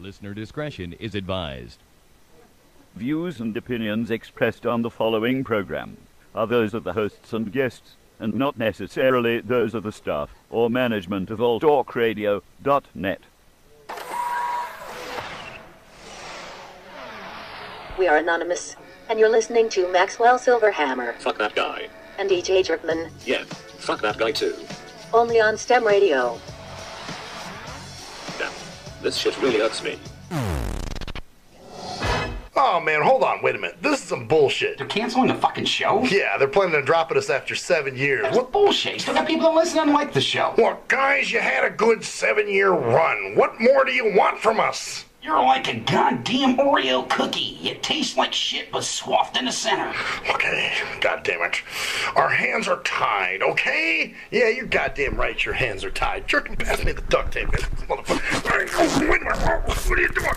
Listener discretion is advised. Views and opinions expressed on the following program are those of the hosts and guests, and not necessarily those of the staff or management of alltalkradio.net. We are anonymous, and you're listening to Maxwell Silverhammer. Fuck that guy. And DJ Jerkman. Yeah, fuck that guy too. Only on Stim Radio. Damn, this shit really hurts me. Oh man, hold on, wait a minute. This is some bullshit. They're canceling the fucking show? Yeah, they're planning on dropping us after 7 years. That's bullshit. Still got people that listen and like the show. Well, guys, you had a good 7-year run. What more do you want from us? You're like a goddamn Oreo cookie. It tastes like shit but swathed in the center. Okay, goddamn it. Our hands are tied, okay? Yeah, you're goddamn right, your hands are tied. Jerkin, pass me the duct tape. Motherfucker. Wait a minute. What are you doing?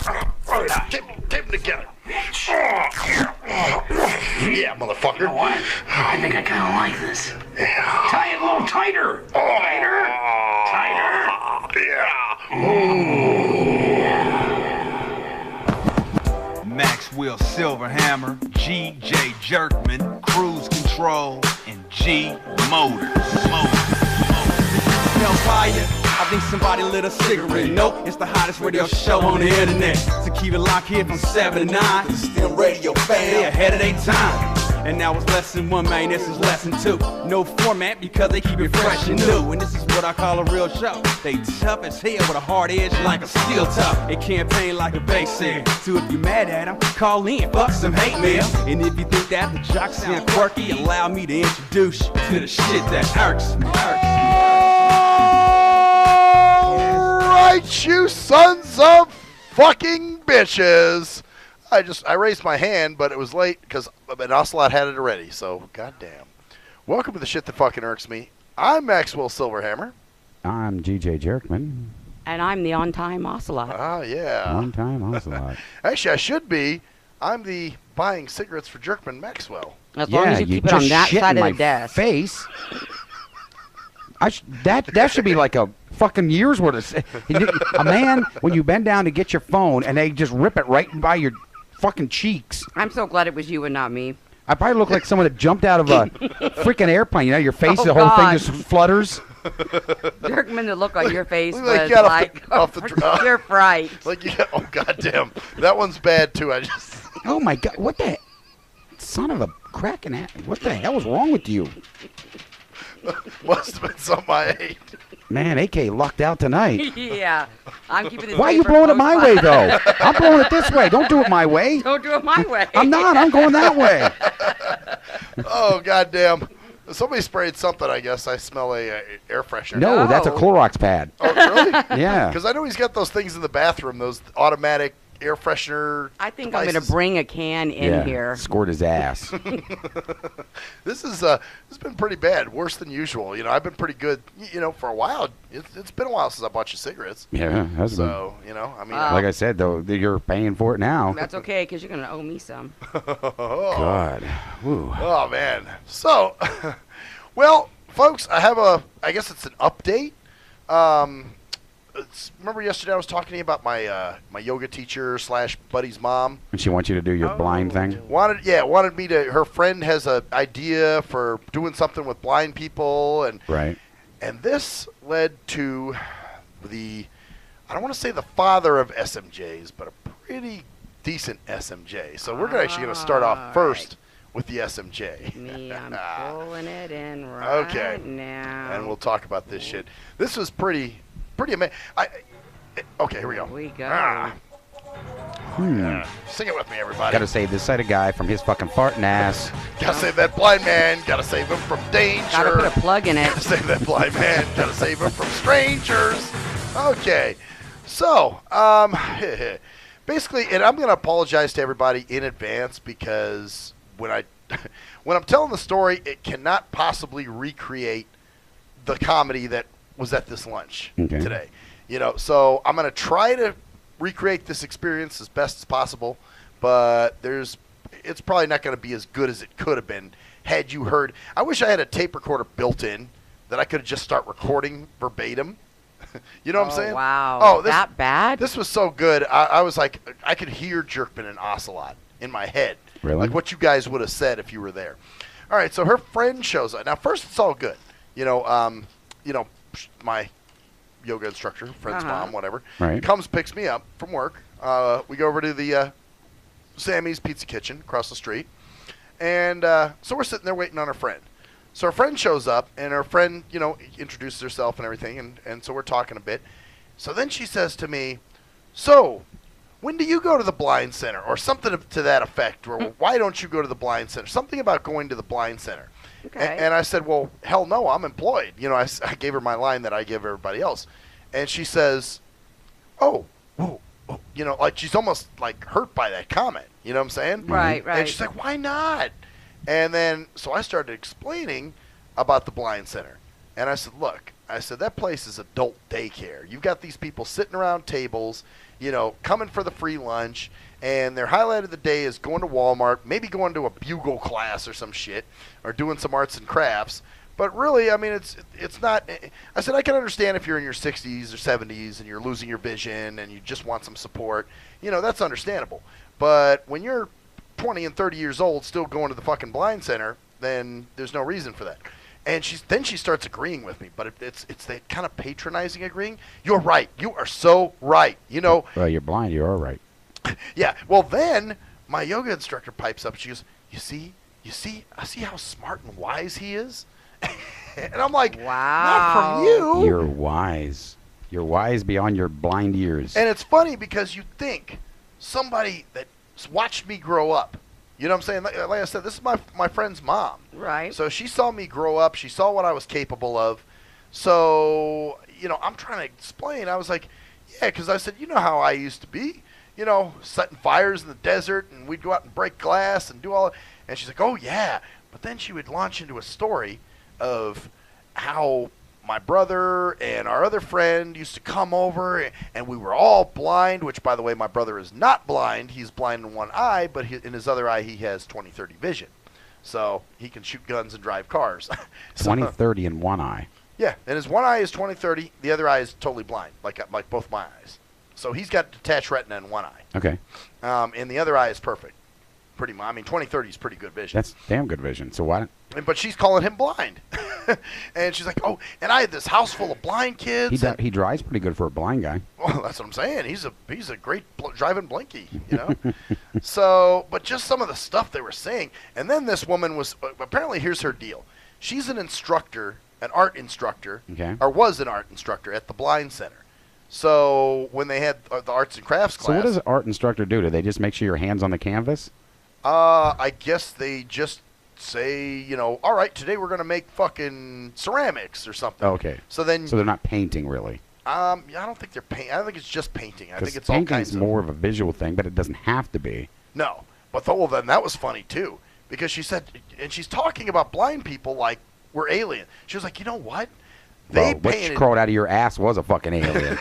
Tape them together. Yeah, motherfucker. You know what? I think I kind of like this. Yeah. Tie it a little tighter. Tighter. Maxwell Silverhammer, G.J. Jerkman, Cruise Control, and G Motors. Hellfire, I think somebody lit a cigarette. Nope, it's the hottest radio show on the internet. So keep it locked here from 7 to 9. Stim Radio fam, they ahead of their time. And now it's lesson 1, man, this is lesson 2. No format because they keep it fresh and new. And this is what I call a real show. They tough as hell with a hard edge like a steel top. It campaign like a bass head. So if you mad at them, call in, fuck some hate mail. And if you think that the jocks sound quirky, allow me to introduce you to the shit that irks me. Alright, you sons of fucking bitches. I raised my hand, but it was late because an Ocelot had it already, so goddamn. Welcome to the shit that fucking irks me. I'm Maxwell Silverhammer. I'm G.J. Jerkman. And I'm the on-time Ocelot. Ah, yeah. On-time Ocelot. Actually, I should be. I'm the buying cigarettes for Jerkman Maxwell. As long as you keep it on that side of the desk. Face. That should be like a fucking year's worth of... A man, when you bend down to get your phone, and they just rip it right by your fucking cheeks. I'm so glad it was you and not me. I probably look like someone that jumped out of a freaking airplane. You know, your face, the whole thing just flutters. Jerkman, the look on your face was like off the pure fright. Like you got, oh goddamn, that one's bad too. Oh my god, what the son of a cracking ass? What the hell is wrong with you? Must have been something I ate. Man, AK lucked out tonight. Yeah, I'm keeping this. Why are you blowing it my way, though? I'm blowing it this way. Don't do it my way. Don't do it my way. I'm not. I'm going that way. Oh, goddamn. Somebody sprayed something, I guess. I smell a air freshener. No, that's a Clorox pad. Oh, really? Yeah. Because I know he's got those things in the bathroom, those automatic air freshener I think devices. I'm going to bring a can in here. Squirt his ass. This has been pretty bad, worse than usual. You know, I've been pretty good. You know, for a while. It's been a while since I bought you cigarettes. Yeah, has been. So you know, I mean, like I said, though, you're paying for it now. That's okay, because you're going to owe me some. God. Woo. Oh man. So, well, folks, I guess it's an update. Remember yesterday I was talking to you about my my yoga teacher / buddy's mom. And she wants you to do your blind thing? Wanted me to. Her friend has an idea for doing something with blind people, and right. And this led to I don't want to say the father of SMJs, but a pretty decent SMJ. So we're actually going to start off first with the SMJ. Me, I'm pulling it in right now. And we'll talk about this shit. This was pretty amazing. Okay, here we go. We go. Sing it with me, everybody. Gotta save this side of guy from his fucking farting ass. Gotta save that blind man. Gotta save him from danger. Gotta put a plug in it. Gotta save that blind man. Gotta save him from strangers. Okay. So, basically, and I'm gonna apologize to everybody in advance because when I'm telling the story, it cannot possibly recreate the comedy that was at this lunch today. You know, so I'm going to try to recreate this experience as best as possible, but it's probably not going to be as good as it could have been had you heard. I wish I had a tape recorder built in that I could just start recording verbatim You know what I'm saying? Wow. Oh, that bad? This was so good. I was like, I could hear Jerkman and Ocelot in my head. Really? Like what you guys would have said if you were there. All right, so her friend shows up. Now, first, it's all good. My yoga instructor, friend's mom, whatever, right, comes, picks me up from work. We go over to the Sammy's Pizza Kitchen across the street. And so we're sitting there waiting on our friend. So our friend shows up, and our friend, introduces herself and everything, and so we're talking a bit. So then she says to me, so, when do you go to the blind center? Or something to that effect. Or why don't you go to the blind center? Something about going to the blind center. Okay. And I said, well, hell no, I'm employed. I gave her my line that I give everybody else. And she says, oh, like she's almost like hurt by that comment. You know what I'm saying? Right. And she's like, why not? And then, so I started explaining about the blind center. And I said, look, that place is adult daycare. You've got these people sitting around tables, coming for the free lunch, and their highlight of the day is going to Walmart, maybe going to a bugle class or some shit, or doing some arts and crafts. But really, I mean, it's not. I said I can understand if you're in your 60s or 70s and you're losing your vision and you just want some support. That's understandable. But when you're 20 and 30 years old, still going to the fucking blind center, then there's no reason for that. And she starts agreeing with me, but it's that kind of patronizing agreeing. You're right. You are so right. Well, you're blind. You are right. Yeah. Well, then my yoga instructor pipes up. She goes, you see, I see how smart and wise he is. And I'm like, wow. Not from you. You're wise. You're wise beyond your blind ears. And it's funny because you think somebody that's watched me grow up. You know what I'm saying? Like I said, this is my friend's mom. Right. So she saw me grow up. She saw what I was capable of. So, I'm trying to explain. I was like, yeah, because I said, you know how I used to be. Setting fires in the desert, and we'd go out and break glass and do all that. And she's like, oh, yeah. But then she would launch into a story of how my brother and our other friend used to come over, and we were all blind, which, by the way, my brother is not blind. He's blind in one eye, but in his other eye he has 20/30 vision. So he can shoot guns and drive cars. 20/30 in one eye. Yeah, and his one eye is 20/30. The other eye is totally blind, like both my eyes. So he's got detached retina in one eye. Okay. And the other eye is perfect. Pretty much. I mean, 20/30 is pretty good vision. That's damn good vision. So why? But she's calling him blind. And she's like, oh, and I had this house full of blind kids. He drives pretty good for a blind guy. Well, that's what I'm saying. He's a great driving blinky, So, but just some of the stuff they were saying. And then this woman was, apparently here's her deal. She's an instructor, an art instructor, or was an art instructor at the Blind Center. So when they had the arts and crafts class. So what does an art instructor do? Do they just make sure your hand's on the canvas? I guess they just say, all right, today we're going to make fucking ceramics or something. Okay. So they're not painting really. I don't think they're painting. I don't think it's just painting. I think it's all kinds of. Painting's more of a visual thing, but it doesn't have to be. No, but then that was funny too, because she said, and she's talking about blind people like we're alien. She was like, you know what? They painted. What crawled out of your ass was a fucking alien.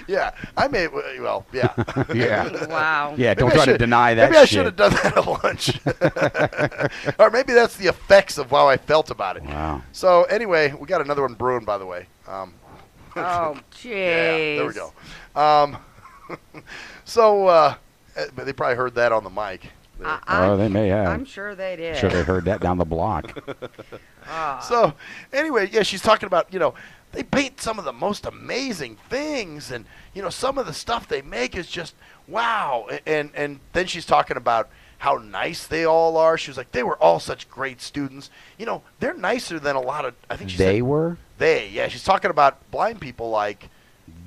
Yeah, yeah. Yeah. Wow. Yeah, don't try to deny that. Maybe I should have done that at lunch. Or maybe that's the effects of how I felt about it. Wow. So anyway, we got another one brewing, by the way. Oh, jeez. Yeah, there we go. So they probably heard that on the mic. They may have. I'm sure they did. I'm sure they heard that down the block. So anyway, yeah, she's talking about, they paint some of the most amazing things, and some of the stuff they make is just wow. And then she's talking about how nice they all are. She was like, they were all such great students. They're nicer than a lot of. I think she said were. Yeah. She's talking about blind people like.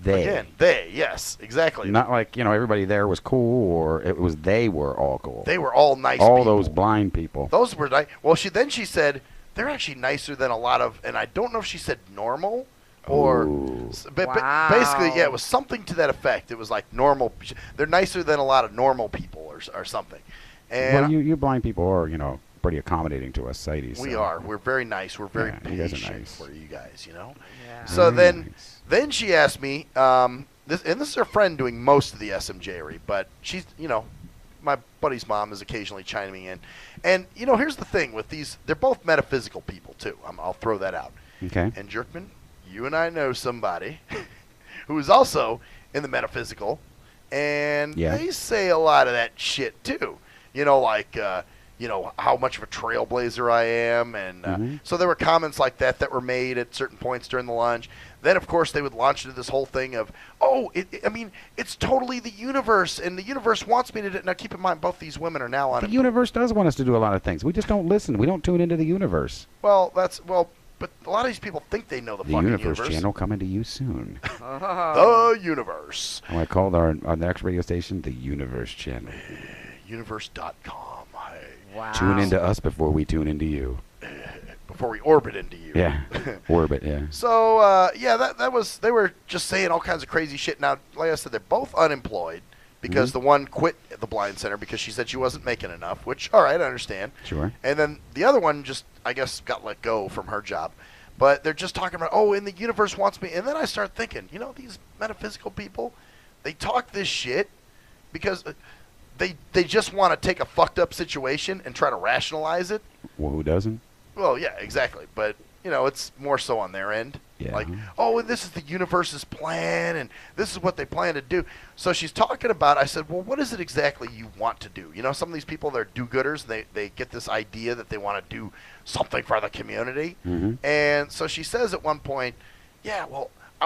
They. Yes, exactly. Not like, everybody there was cool, or it was they were all cool. They were all nice all people. Those blind people. Those were nice. Well, she said they're actually nicer than a lot of, and I don't know if she said normal or, but basically, yeah, it was something to that effect. It was like normal. They're nicer than a lot of normal people or something. And well, you blind people are, pretty accommodating to us sighties. We are. We're very nice. We're very patient you guys are nice. for you guys, Yeah. So very then she asked me, this is her friend doing most of the SMJery, but she's, my buddy's mom is occasionally chiming in. And, here's the thing with these, they're both metaphysical people, too. I'll throw that out. Okay. And Jerkman, you and I know somebody who is also in the metaphysical, and they say a lot of that shit too. Like how much of a trailblazer I am, and so there were comments like that were made at certain points during the lunch. Then, of course, they would launch into this whole thing of, it's totally the universe, and the universe wants me to do. Now, keep in mind, both these women are now on. The universe does want us to do a lot of things. We just don't listen. We don't tune into the universe. Well, but a lot of these people think they know the fucking universe. The Universe Channel coming to you soon. The Universe. And I called our next radio station the Universe Channel. Universe.com. Wow. Tune into us before we tune into you. Before we orbit into you. Yeah. Orbit, yeah. So, they were just saying all kinds of crazy shit. Now, like I said, they're both unemployed because the one quit the blind center because she said she wasn't making enough, which, all right, I understand. Sure. And then the other one just, I guess, got let go from her job. But they're just talking about, and the universe wants me. And then I start thinking, these metaphysical people, they talk this shit because they just want to take a fucked up situation and try to rationalize it. Well, who doesn't? Well, yeah, exactly. But, it's more so on their end. Yeah. Like, and this is the universe's plan, and this is what they plan to do. So she's talking about, I said, well, what is it exactly you want to do? Some of these people, they're do-gooders. They get this idea that they want to do something for the community. Mm-hmm. And so she says at one point, I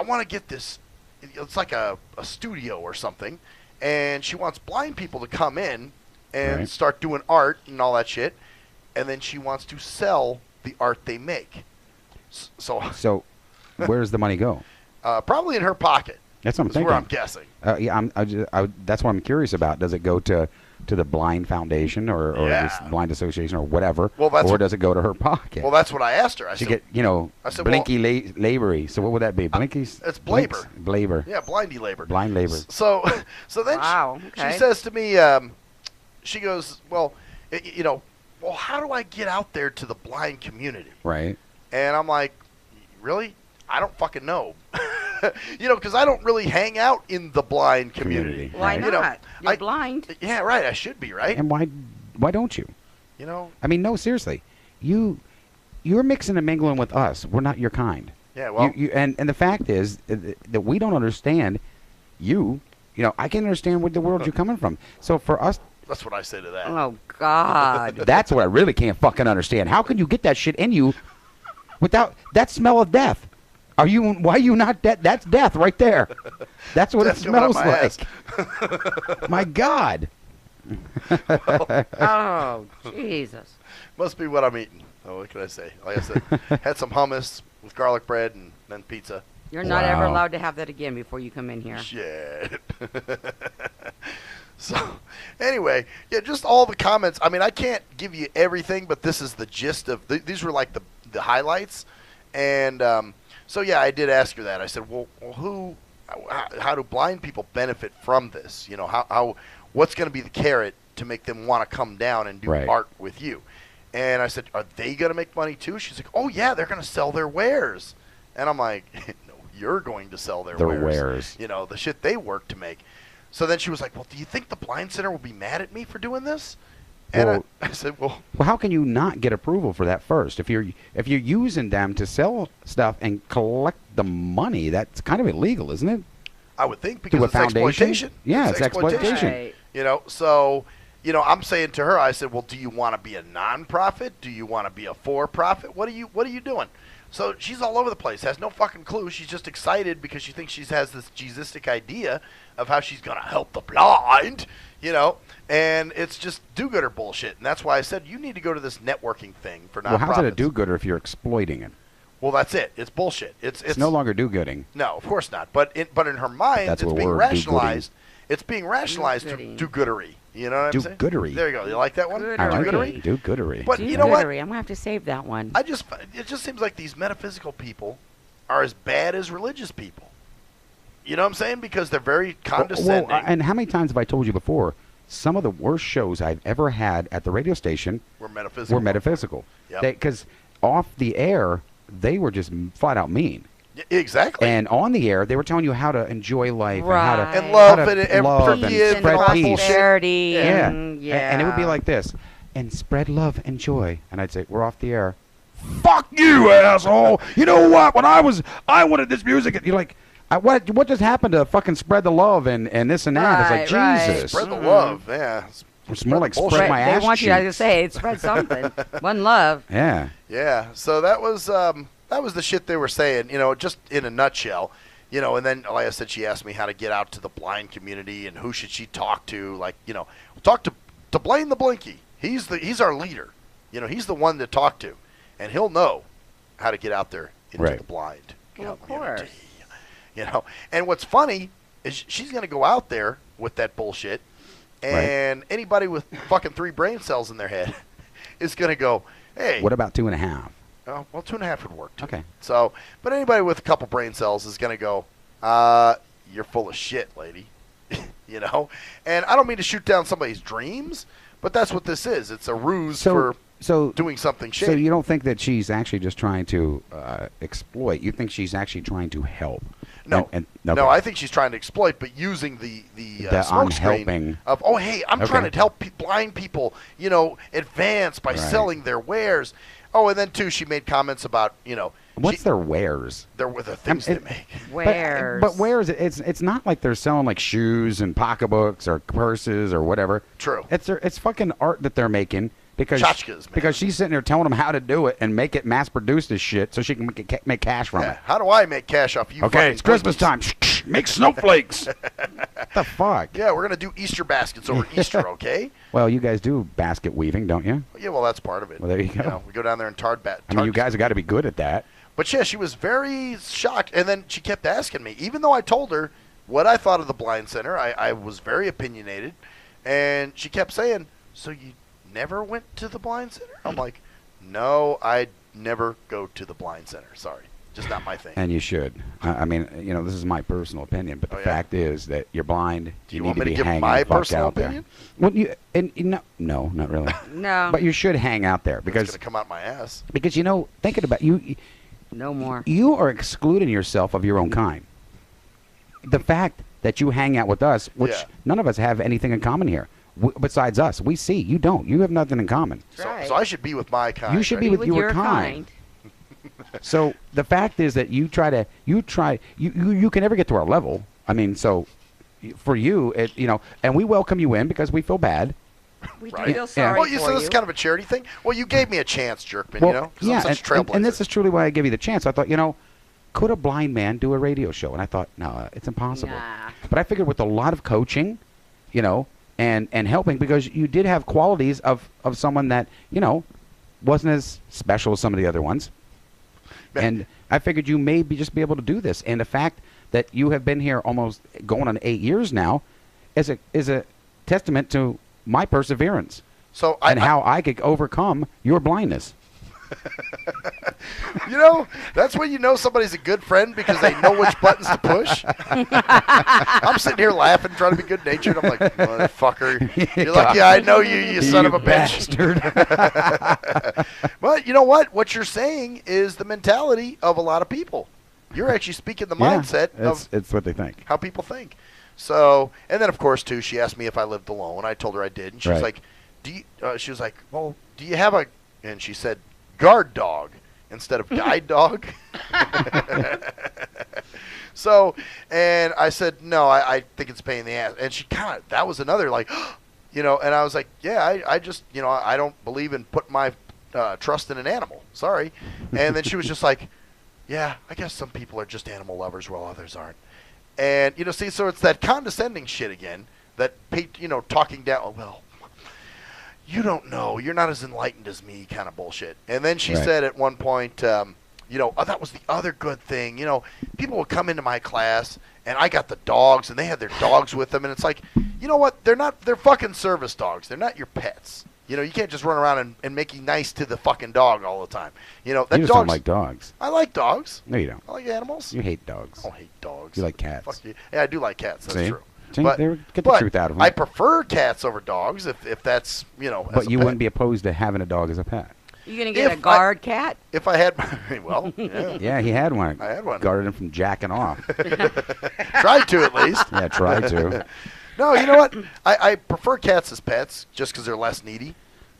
want to get this, it's like a studio or something, and she wants blind people to come in and start doing art and all that shit, and then she wants to sell the art they make. So where's the money go? Probably in her pocket. That's what I'm thinking. Where I'm guessing. That's what I'm curious about. Does it go to the Blind Foundation or this Blind Association or whatever? Or does it go to her pocket? Well, that's what I asked her. I said, get, I said, blinky labory. So what would that be? Blinky's? It's blabber. Blabber. Yeah, blindy labor. Blind labor. So then she says to me, she goes, well, how do I get out there to the blind community? Right. And I'm like, really? I don't fucking know. Because I don't really hang out in the blind community. Why not? You're blind. Yeah, right. I should be, right? And why don't you? I mean, no, seriously. You're mixing and mingling with us. We're not your kind. Yeah, well. And the fact is that we don't understand you. I can understand where the world you're coming from. So for us. That's what I say to that. Oh, God. That's what I really can't fucking understand. How can you get that shit in you without that smell of death? Why are you not dead? That's death right there. That's what it smells like. My God. Oh, Jesus. Must be what I'm eating. Oh, what can I say? Like I said, had some hummus with garlic bread and then pizza. You're not ever allowed to have that again before you come in here. Shit. So, anyway, just all the comments. I mean, I can't give you everything, but this is the gist of these were like the highlights. And so, I did ask her that. I said, well, how do blind people benefit from this? What's going to be the carrot to make them want to come down and do art with you? And I said, are they going to make money too? She's like, oh, yeah, they're going to sell their wares. And I'm like, no, you're going to sell their wares. The shit they work to make. So then she was like, well, do you think the Blind Center will be mad at me for doing this? And I said, well, how can you not get approval for that first? If you're using them to sell stuff and collect the money, that's kind of illegal, isn't it? I would think, because it's exploitation. Yeah, it's exploitation. Right. So, I'm saying to her, I said, well, do you want to be a non-profit? Do you want to be a for-profit? What are you doing? So she's all over the place, has no fucking clue. She's just excited because she thinks she has this Jesustic idea of how she's going to help the blind, and it's just do-gooder bullshit. And that's why I said, you need to go to this networking thing for nonprofits. Well, how's it a do-gooder if you're exploiting it? Well, that's it. It's bullshit. It's no longer do-gooding. No, of course not. But in her mind, it's being rationalized. It's being rationalized to do-goodery. You know what I'm saying? Do-goodery. There you go. You like that one? I like it. Do-goodery. But you know what? I'm going to have to save that one. It just seems like these metaphysical people are as bad as religious people. You know what I'm saying? Because they're very condescending. Well, and how many times have I told you before, some of the worst shows I've ever had at the radio station were metaphysical. Because off the air, they were just flat out mean. Exactly. And on the air, they were telling you how to enjoy life and love and spread peace. Prosperity. And it would be like this. And spread love and joy. And I'd say, we're off the air. fuck you, asshole. You know what? When I wanted this music. And you're like, what just happened to fucking spread the love and this and that? It's like, Jesus. Spread the love, yeah. It's more like spread my ass They want you cheeks. to say it. Spread something. One love. Yeah. Yeah. So that was the shit they were saying. Just in a nutshell. And then, like I said, she asked me how to get out to the blind community and who should she talk to. Like, talk to Blaine the Blinky. He's our leader. He's the one to talk to, and he'll know how to get out there into the blind Well, of community. course. And what's funny is she's going to go out there with that bullshit, and anybody with fucking 3 brain cells in their head is going to go, hey. What about 2.5? Oh, well, 2.5 would work too. Okay. So, but anybody with a couple brain cells is going to go, you're full of shit, lady. And I don't mean to shoot down somebody's dreams, but that's what this is. It's a ruse for doing something shady. So you don't think that she's actually just trying to exploit? You think she's actually trying to help? No. Okay. No, I think she's trying to exploit, but using the smoke screen of, oh, hey, I'm trying to help blind people, advance by selling their wares. Oh, and then, too, she made comments about, What's their wares? They're the things they make. Wares. But wares, it's not like they're selling like shoes and pocketbooks or purses or whatever. True. It's fucking art that they're making because Tchotchkes, man. because she's sitting there telling them how to do it and make it mass produce this shit so she can make cash from it. How do I make cash off you? Okay, it's Christmas time. Make snowflakes. What the fuck? Yeah, we're gonna do Easter baskets over Easter, okay? Well, you guys do basket weaving, don't you? Yeah, well, that's part of it. Well, there you go. We go down there and I mean, you guys have got to be good at that. But yeah, she was very shocked, and then she kept asking me, even though I told her what I thought of the Blind Center. I was very opinionated, and she kept saying, so you never went to the Blind Center? I'm like, no, I never go to the Blind Center. Sorry. Just not my thing. And you should. I mean, this is my personal opinion, but the fact is that you're blind. You need want me to be give hanging my the fuck personal out opinion? There. Well, no, not really. No. But you should hang out there because it's going to come out my ass. Because thinking about you. No more. You are excluding yourself of your own kind. The fact that you hang out with us, which none of us have anything in common here, besides us. We see. You don't. You have nothing in common. So I should be with my kind. You should be with your kind. So the fact is that you can never get to our level. I mean, so for you, and we welcome you in because we feel bad. We do feel sorry Well, for so this is kind of a charity thing. Well, you gave me a chance, Jerkman, because I'm such a trailblazer. And this is truly why I give you the chance. I thought, could a blind man do a radio show? And I thought, no, it's impossible. Nah. But I figured with a lot of coaching, and helping, because you did have qualities of someone that, wasn't as special as some of the other ones. And I figured you may just be able to do this. And the fact that you have been here almost going on 8 years now is a testament to my perseverance. So how I could overcome your blindness. That's when you know somebody's a good friend because they know which buttons to push. I'm sitting here laughing, trying to be good natured. I'm like, motherfucker, you're lucky I know you son of a bastard. But you know what? What you're saying is the mentality of a lot of people. You're actually speaking the mindset of it's what they think. How people think. So, and then of course too, she asked me if I lived alone. I told her I did, and she was like, she was like, well, do you have a? And she said, guard dog instead of guide dog. So, and I said, no, I think it's a pain in the ass. And she that was another and I was like, yeah, I just, I don't believe in putting my trust in an animal. Sorry. And then she was just like, yeah, I guess some people are just animal lovers while others aren't. And, see, so it's that condescending shit again, that, talking down, oh, well, you don't know, you're not as enlightened as me kind of bullshit. And then she said at one point, oh, that was the other good thing. People would come into my class, and I got the dogs, and they had their dogs with them, and it's like, you know what, they're fucking service dogs. They're not your pets. You can't just run around and making nice to the fucking dog all the time. You just don't like dogs. I like dogs. No, you don't. I like animals. You hate dogs. I don't hate dogs. You like cats. Fuck you. Yeah, I do like cats. That's true. See, get the truth out of them. I prefer cats over dogs if that's, But you wouldn't be opposed to having a dog as a pet. You going to get a guard cat? If I had, well, yeah. Yeah, he had one. I had one. Guarded him from jacking off. Tried to, at least. Yeah, tried to. No, you know what? I prefer cats as pets just because they're less needy.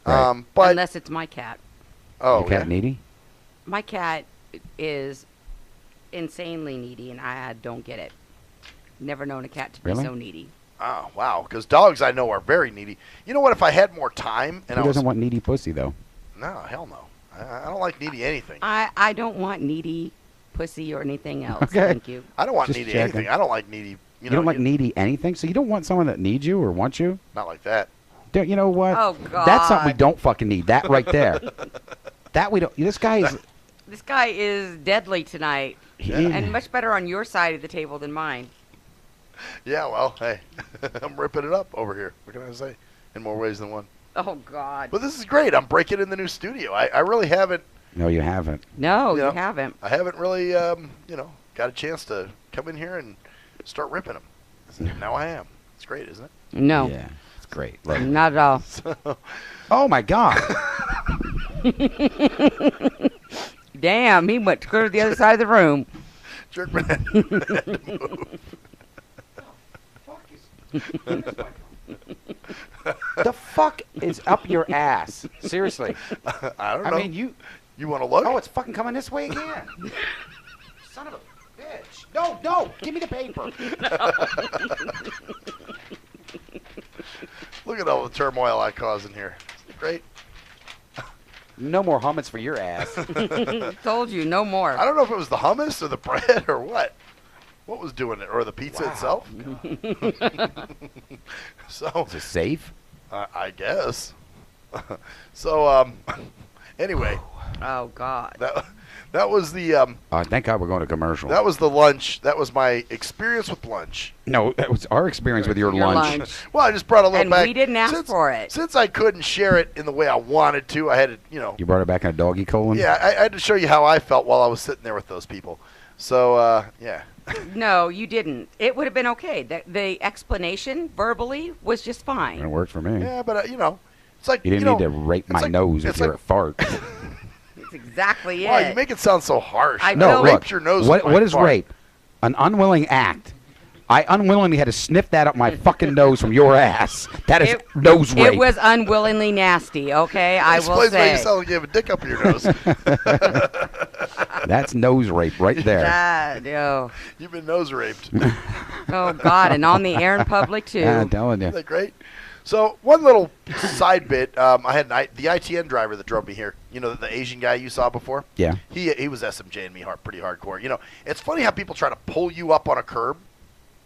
Right. But unless it's my cat. Oh, Your cat needy? My cat is insanely needy, and I don't get it. Never known a cat to be so needy. Oh, wow. Because dogs I know are very needy. You know what? If I had more time and Who doesn't want needy pussy, though? No, hell no. I don't like needy anything. I don't want needy pussy or anything else. Okay. Thank you. I don't want Just needy checking. anything. I don't like needy. You don't like needy anything? So you don't want someone that needs you or wants you? Not like that. You know what? Oh, God. That's something we don't fucking need. That right there. That we don't. This guy is. This guy is deadly tonight, Yeah. and much better on your side of the table than mine. Yeah, well, hey, I'm ripping it up over here. What can I say? In more ways than one. Oh, God. But this is great. I'm breaking in the new studio. I really haven't. No, you haven't. No, You you know, haven't. I haven't really, got a chance to come in here and start ripping them. Now I am. It's great, isn't it? No. Yeah, it's great. Love it. Not at all. Oh my God. Damn, he went to go to the other side of the room. Jerkman had to move. The fuck is up your ass? Seriously. I don't know. I mean, you want to look? Oh, it's fucking coming this way again. Son of a bitch. No, give me the paper. Look at all the turmoil I cause in here. Isn't it great? No more hummus for your ass. Told you, no more. I don't know if it was the hummus or the bread or what. What was doing it? Or the pizza itself? So Is it safe? I guess. So anyway, Oh, God. that was the Thank God we're going to commercial. that was the lunch. That was my experience with lunch. No, that was our experience with your lunch. Well, I just brought a little And back. we didn't ask for it. Since I couldn't share it in the way I wanted to, I had to, You brought it back in a doggy colon? Yeah, I had to show you how I felt while I was sitting there with those people. So, yeah. No, you didn't. It would have been okay. The explanation verbally was just fine. It worked for me. Yeah, but, it's like, You didn't need to rape my nose if it's you're like- a fart. That's exactly Wow, it. you make it sound so harsh. I No, know. look. Raped your nose What with my is fart. rape? An unwilling act. I unwillingly had to sniff that up my fucking nose from your ass. That is nose rape. It was unwillingly nasty, okay? I This will place where you say. sound like you have a dick up your nose. That's nose rape right there. Oh, You've been nose raped. oh, God, and on the air in public, too. Yeah, I'm telling you. Isn't that great? So one little side bit, I had the ITN driver that drove me here. You know, the Asian guy you saw before? Yeah. He was SMJing me pretty hardcore. You know, it's funny how people try to pull you up on a curb.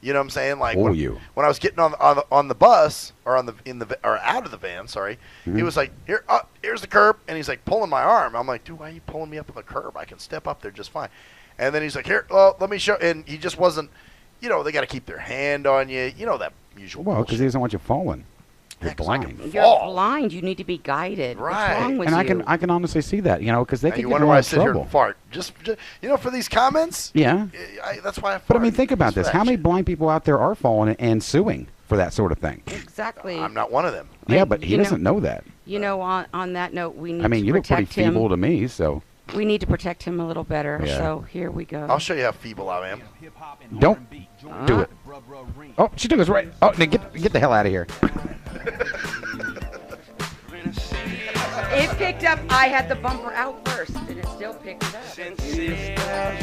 You know what I'm saying? Like Pull when, you. when I was getting on the bus or out of the van, sorry, he was like, here's the curb, and he's like pulling my arm. I'm like, dude, why are you pulling me up on the curb? I can step up there just fine. And then he's like, here, well, let me show. And he just wasn't. You know, they got to keep their hand on you. You know that usual. Well, because he doesn't want you falling. You're Heck, 'cause I blind. can You're fall. blind. You need to be guided. Right. What's wrong with And you? I can honestly see that, because they And can you get wonder in a why lot I of sit here trouble. and fart. Just for these comments. Yeah. That's why I fart. But I mean, think about Just this. for How that many shit. blind people out there are falling and suing for that sort of thing? Exactly. I'm not one of them. Yeah, but he you know- doesn't know that. You know, on that note, we need I mean, to you look pretty protect him. feeble to me, so We need to protect him a little better. Yeah. So here we go. I'll show you how feeble I am. don't do it. Oh, she took us right. Oh, then get the hell out of here. It picked up. I had the bumper out first, and it still picked it up.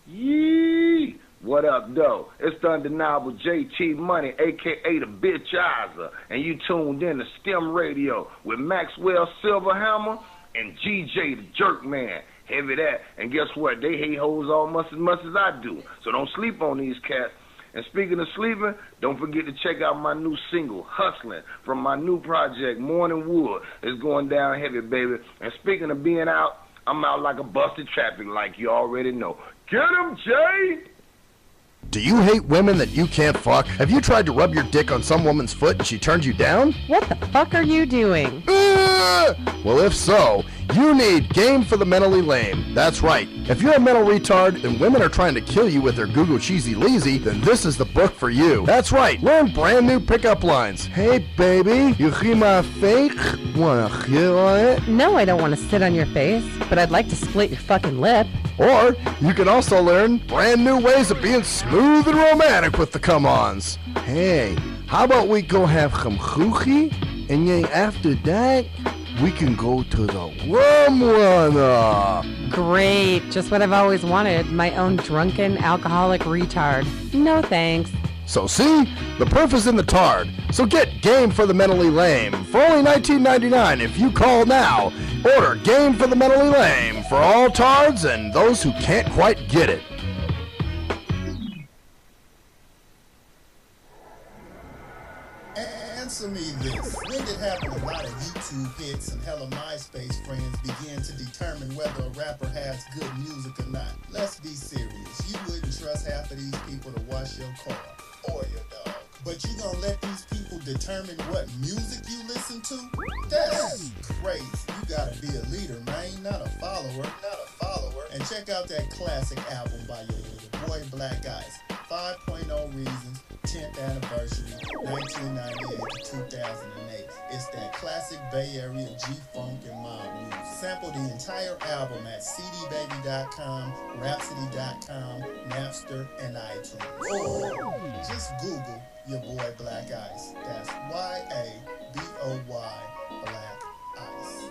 Yee! What up, though? It's the undeniable JT Money, a.k.a. the Bitchizer, and you tuned in to Stim Radio with Maxwell Silverhammer and GJ the Jerk Man. Heavy that. And guess what? They hate hoes almost as much as I do. So don't sleep on these cats. And speaking of sleeping, don't forget to check out my new single, Hustling, from my new project, Morning Wood. It's going down heavy, baby. And speaking of being out, I'm out like a busted traffic like you already know. Get him, Jay! Do you hate women that you can't fuck? Have you tried to rub your dick on some woman's foot and she turns you down? What the fuck are you doing? Well, if so, You need Game for the Mentally Lame. That's right. If you're a mental retard and women are trying to kill you with their Google Cheesy Leezy, then this is the book for you. That's right. Learn brand new pickup lines. Hey, baby, you see my face? Wanna hit on it? No, I don't want to sit on your face, but I'd like to split your fucking lip. Or you can also learn brand new ways of being smooth and romantic with the come-ons. Hey, how about we go have some sushi, and then after that, we can go to the rum runner. Great, just what I've always wanted, my own drunken alcoholic retard. No thanks. So see, the proof is in the tard. So get Game for the Mentally Lame for only $19.99 if you call now. Order Game for the Mentally Lame for all tards and those who can't quite get it. Answer me this. When did having a lot of YouTube hits and hella MySpace friends begin to determine whether a rapper has good music or not? Let's be serious. You wouldn't trust half of these people to wash your car or your dog. But you gonna let these people determine what music you listen to? That's crazy. You gotta be a leader, man, not a follower. And check out that classic album by your boy Black Ice, 5.0 Reasons, 10th anniversary, 1998 to 2008. It's that classic Bay Area G-Funk and mob blues. Sample the entire album at cdbaby.com, rhapsody.com, Napster, and iTunes. Or just Google your boy Black Ice. That's Y-A-B-O-Y, Black Ice.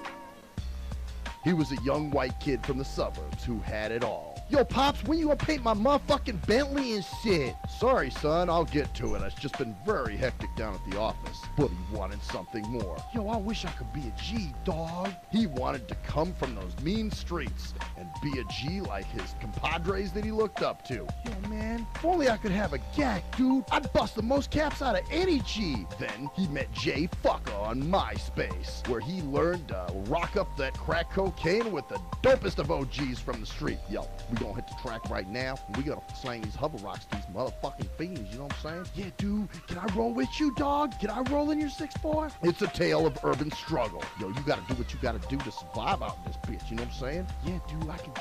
He was a young white kid from the suburbs who had it all. Yo, Pops, when you gonna paint my motherfucking Bentley and shit? Sorry, son, I'll get to it. It's just been very hectic down at the office. But he wanted something more. Yo, I wish I could be a G, dog. He wanted to come from those mean streets and be a G like his compadres that he looked up to. Yo, man, if only I could have a GAC, dude. I'd bust the most caps out of any G. Then he met Jay Fucker on MySpace, where he learned to rock up that crack cocaine with the dopest of OGs from the street. Yo, we gonna hit the track right now. We gonna slang these hover rocks to these motherfucking fiends, you know what I'm saying? Yeah, dude, can I roll with you, dog? Can I roll in your 6'4"? It's a tale of urban struggle. Yo, you gotta do what you gotta do to survive out in this bitch, you know what I'm saying? Yeah, dude, I can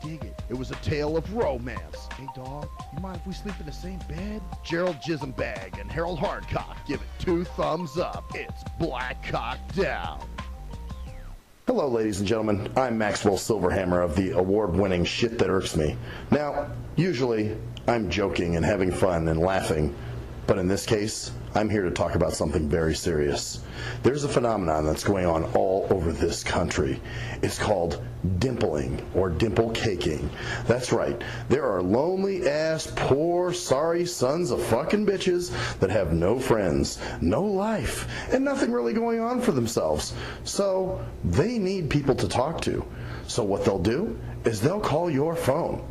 dig it. It was a tale of romance. Hey, dog, you mind if we sleep in the same bed? Gerald Jismbag and Harold Hardcock give it 2 thumbs up. It's Black Cock Down. Hello, ladies and gentlemen. I'm Maxwell Silverhammer of the award-winning Shit That Irks Me. Now, usually, I'm joking and having fun and laughing, but in this case, I'm here to talk about something very serious. There's a phenomenon that's going on all over this country. It's called dimpling or dimple caking. That's right. There are lonely-ass, poor, sorry sons of fucking bitches that have no friends, no life, and nothing really going on for themselves. So they need people to talk to. So what they'll do is they'll call your phone.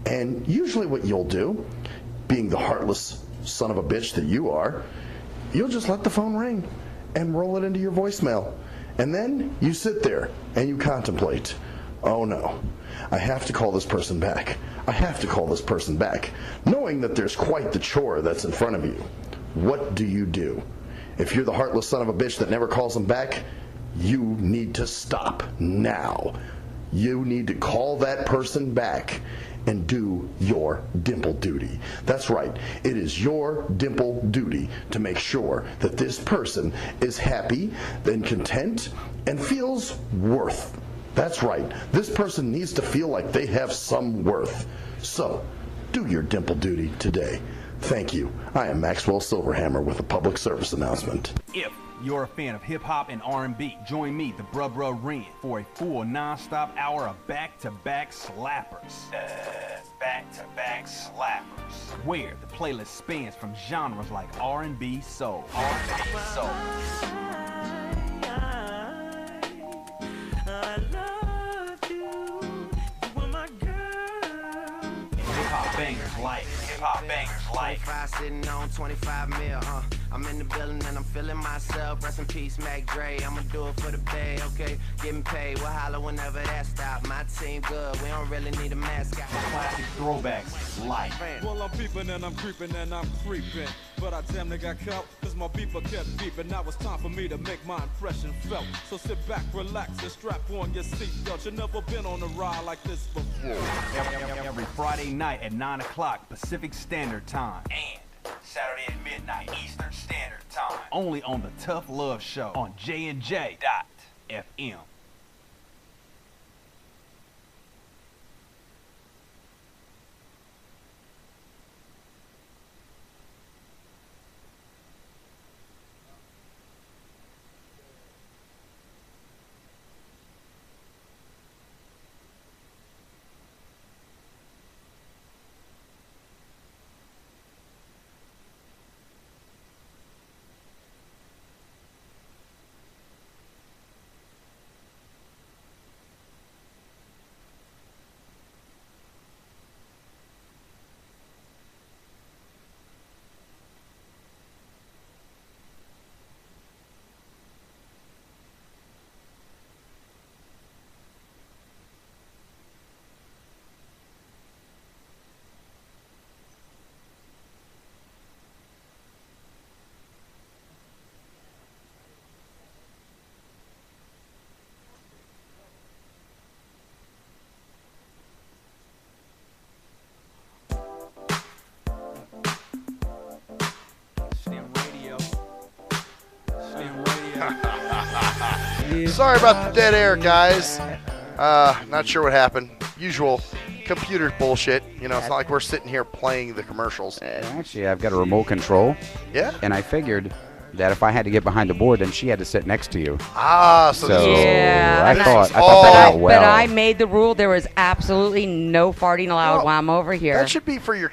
And usually what you'll do, being the heartless son of a bitch that you are, you'll just let the phone ring and roll it into your voicemail. And then you sit there and you contemplate, oh no, I have to call this person back. I have to call this person back, knowing that there's quite the chore that's in front of you. What do you do? If you're the heartless son of a bitch that never calls them back, you need to stop now. You need to call that person back and do your dimple duty. That's right. It is your dimple duty to make sure that this person is happy and content and feels worth. That's right. This person needs to feel like they have some worth. So, do your dimple duty today. Thank you. I am Maxwell Silverhammer with a public service announcement. If you're a fan of hip-hop and R&B, join me, the Bruh Ren, for a full non-stop hour of back-to-back slappers. Back-to-back slappers. Where the playlist spans from genres like R&B, soul. R&B, soul. I love you. You are my girl. Hip-hop bangers like. Hip-hop bangers like. 25 sitting on 25 mil, I'm in the building and I'm feeling myself. Rest in peace, Mac Dre. I'ma do it for the pay, okay? Getting paid, we'll holler whenever that stop. My team good, we don't really need a mascot. Classic throwbacks, life. Well, I'm peeping and I'm creeping and I'm creeping. But I damn near got caught, cause my beeper kept beeping. Now it's time for me to make my impression felt. So sit back, relax, and strap on your seatbelt. You've never been on a ride like this before. Every Friday night at 9 o'clock Pacific Standard Time. And Saturday at midnight Eastern Standard Time. Only on the Tough Love Show on JNJ.FM. Sorry about the dead air, guys. Not sure what happened. Usual computer bullshit. You know, it's not like we're sitting here playing the commercials. Actually, I've got a remote control. Yeah. And I figured that if I had to get behind the board, then she had to sit next to you. Ah, so yeah. I thought that out well. But I made the rule. There was absolutely no farting allowed while I'm over here. That should be for your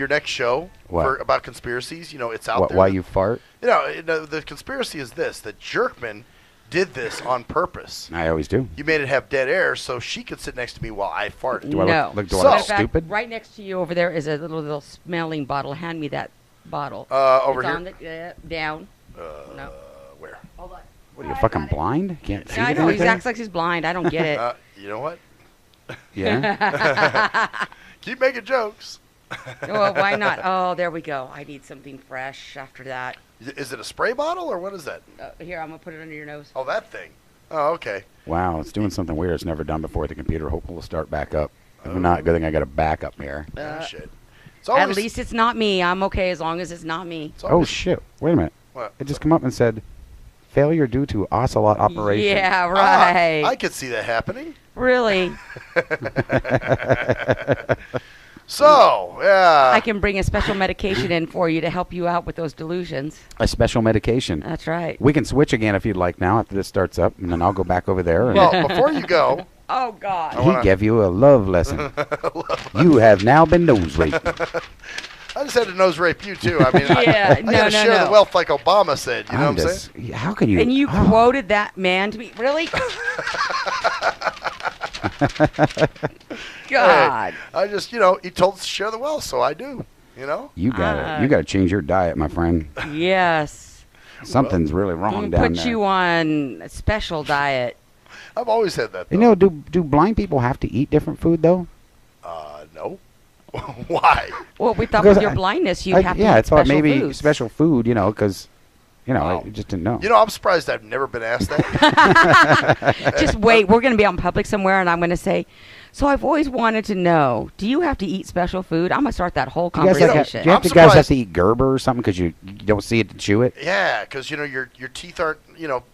next show. What? About conspiracies. You know, it's out there. Why you fart? You know, the conspiracy is this: that Jerkman did this on purpose. I always do. You made it have dead air so she could sit next to me while I fart. Do I look stupid? Right next to you over there is a little smelling bottle. Hand me that bottle. Over it's here? On the, down. No. Where? Hold on. What are you, fucking blind? Can't see I know, anything? he acts like he's blind. I don't get it. You know what? Yeah? Keep making jokes. Well, why not? Oh, there we go. I need something fresh after that. Is it a spray bottle or what is that? Here, I'm going to put it under your nose. Oh, that thing. Oh, okay. Wow, it's doing something weird it's never done before. The computer hopefully will start back up. If not, good thing I got a backup here. Shit. At least it's not me. I'm okay as long as it's not me. Oh, shit. Wait a minute. What? It just come up and said, failure due to ocelot operation. Yeah, right. I could see that happening. Really? So, yeah. I can bring a special medication in for you to help you out with those delusions. A special medication. That's right. We can switch again if you'd like now after this starts up, and then I'll go back over there. And Well, before you go. Oh, God. He gave you a love lesson. You have now been nose raped. I just had to nose rape you, too. I mean, Yeah, I got to share the wealth like Obama said. You know what I'm saying? How can you? And you quoted that man to me. Really? God. Hey, I just, he told us to share the wealth, so I do, You gotta change your diet, my friend. Yes. Something's really wrong down Put there. you on a special diet. I've always had that, though. You know, do blind people have to eat different food, though? No. Why? Well, we thought Because with your blindness, you'd have to I eat thought special maybe foods. special food, because, I just didn't know. I'm surprised I've never been asked that. Just wait. We're going to be out in public somewhere, and I'm going to say, so I've always wanted to know, do you have to eat special food? I'm going to start that whole Do you conversation. guys have to eat Gerber or something because you don't see it to chew it? Yeah, because, your teeth aren't,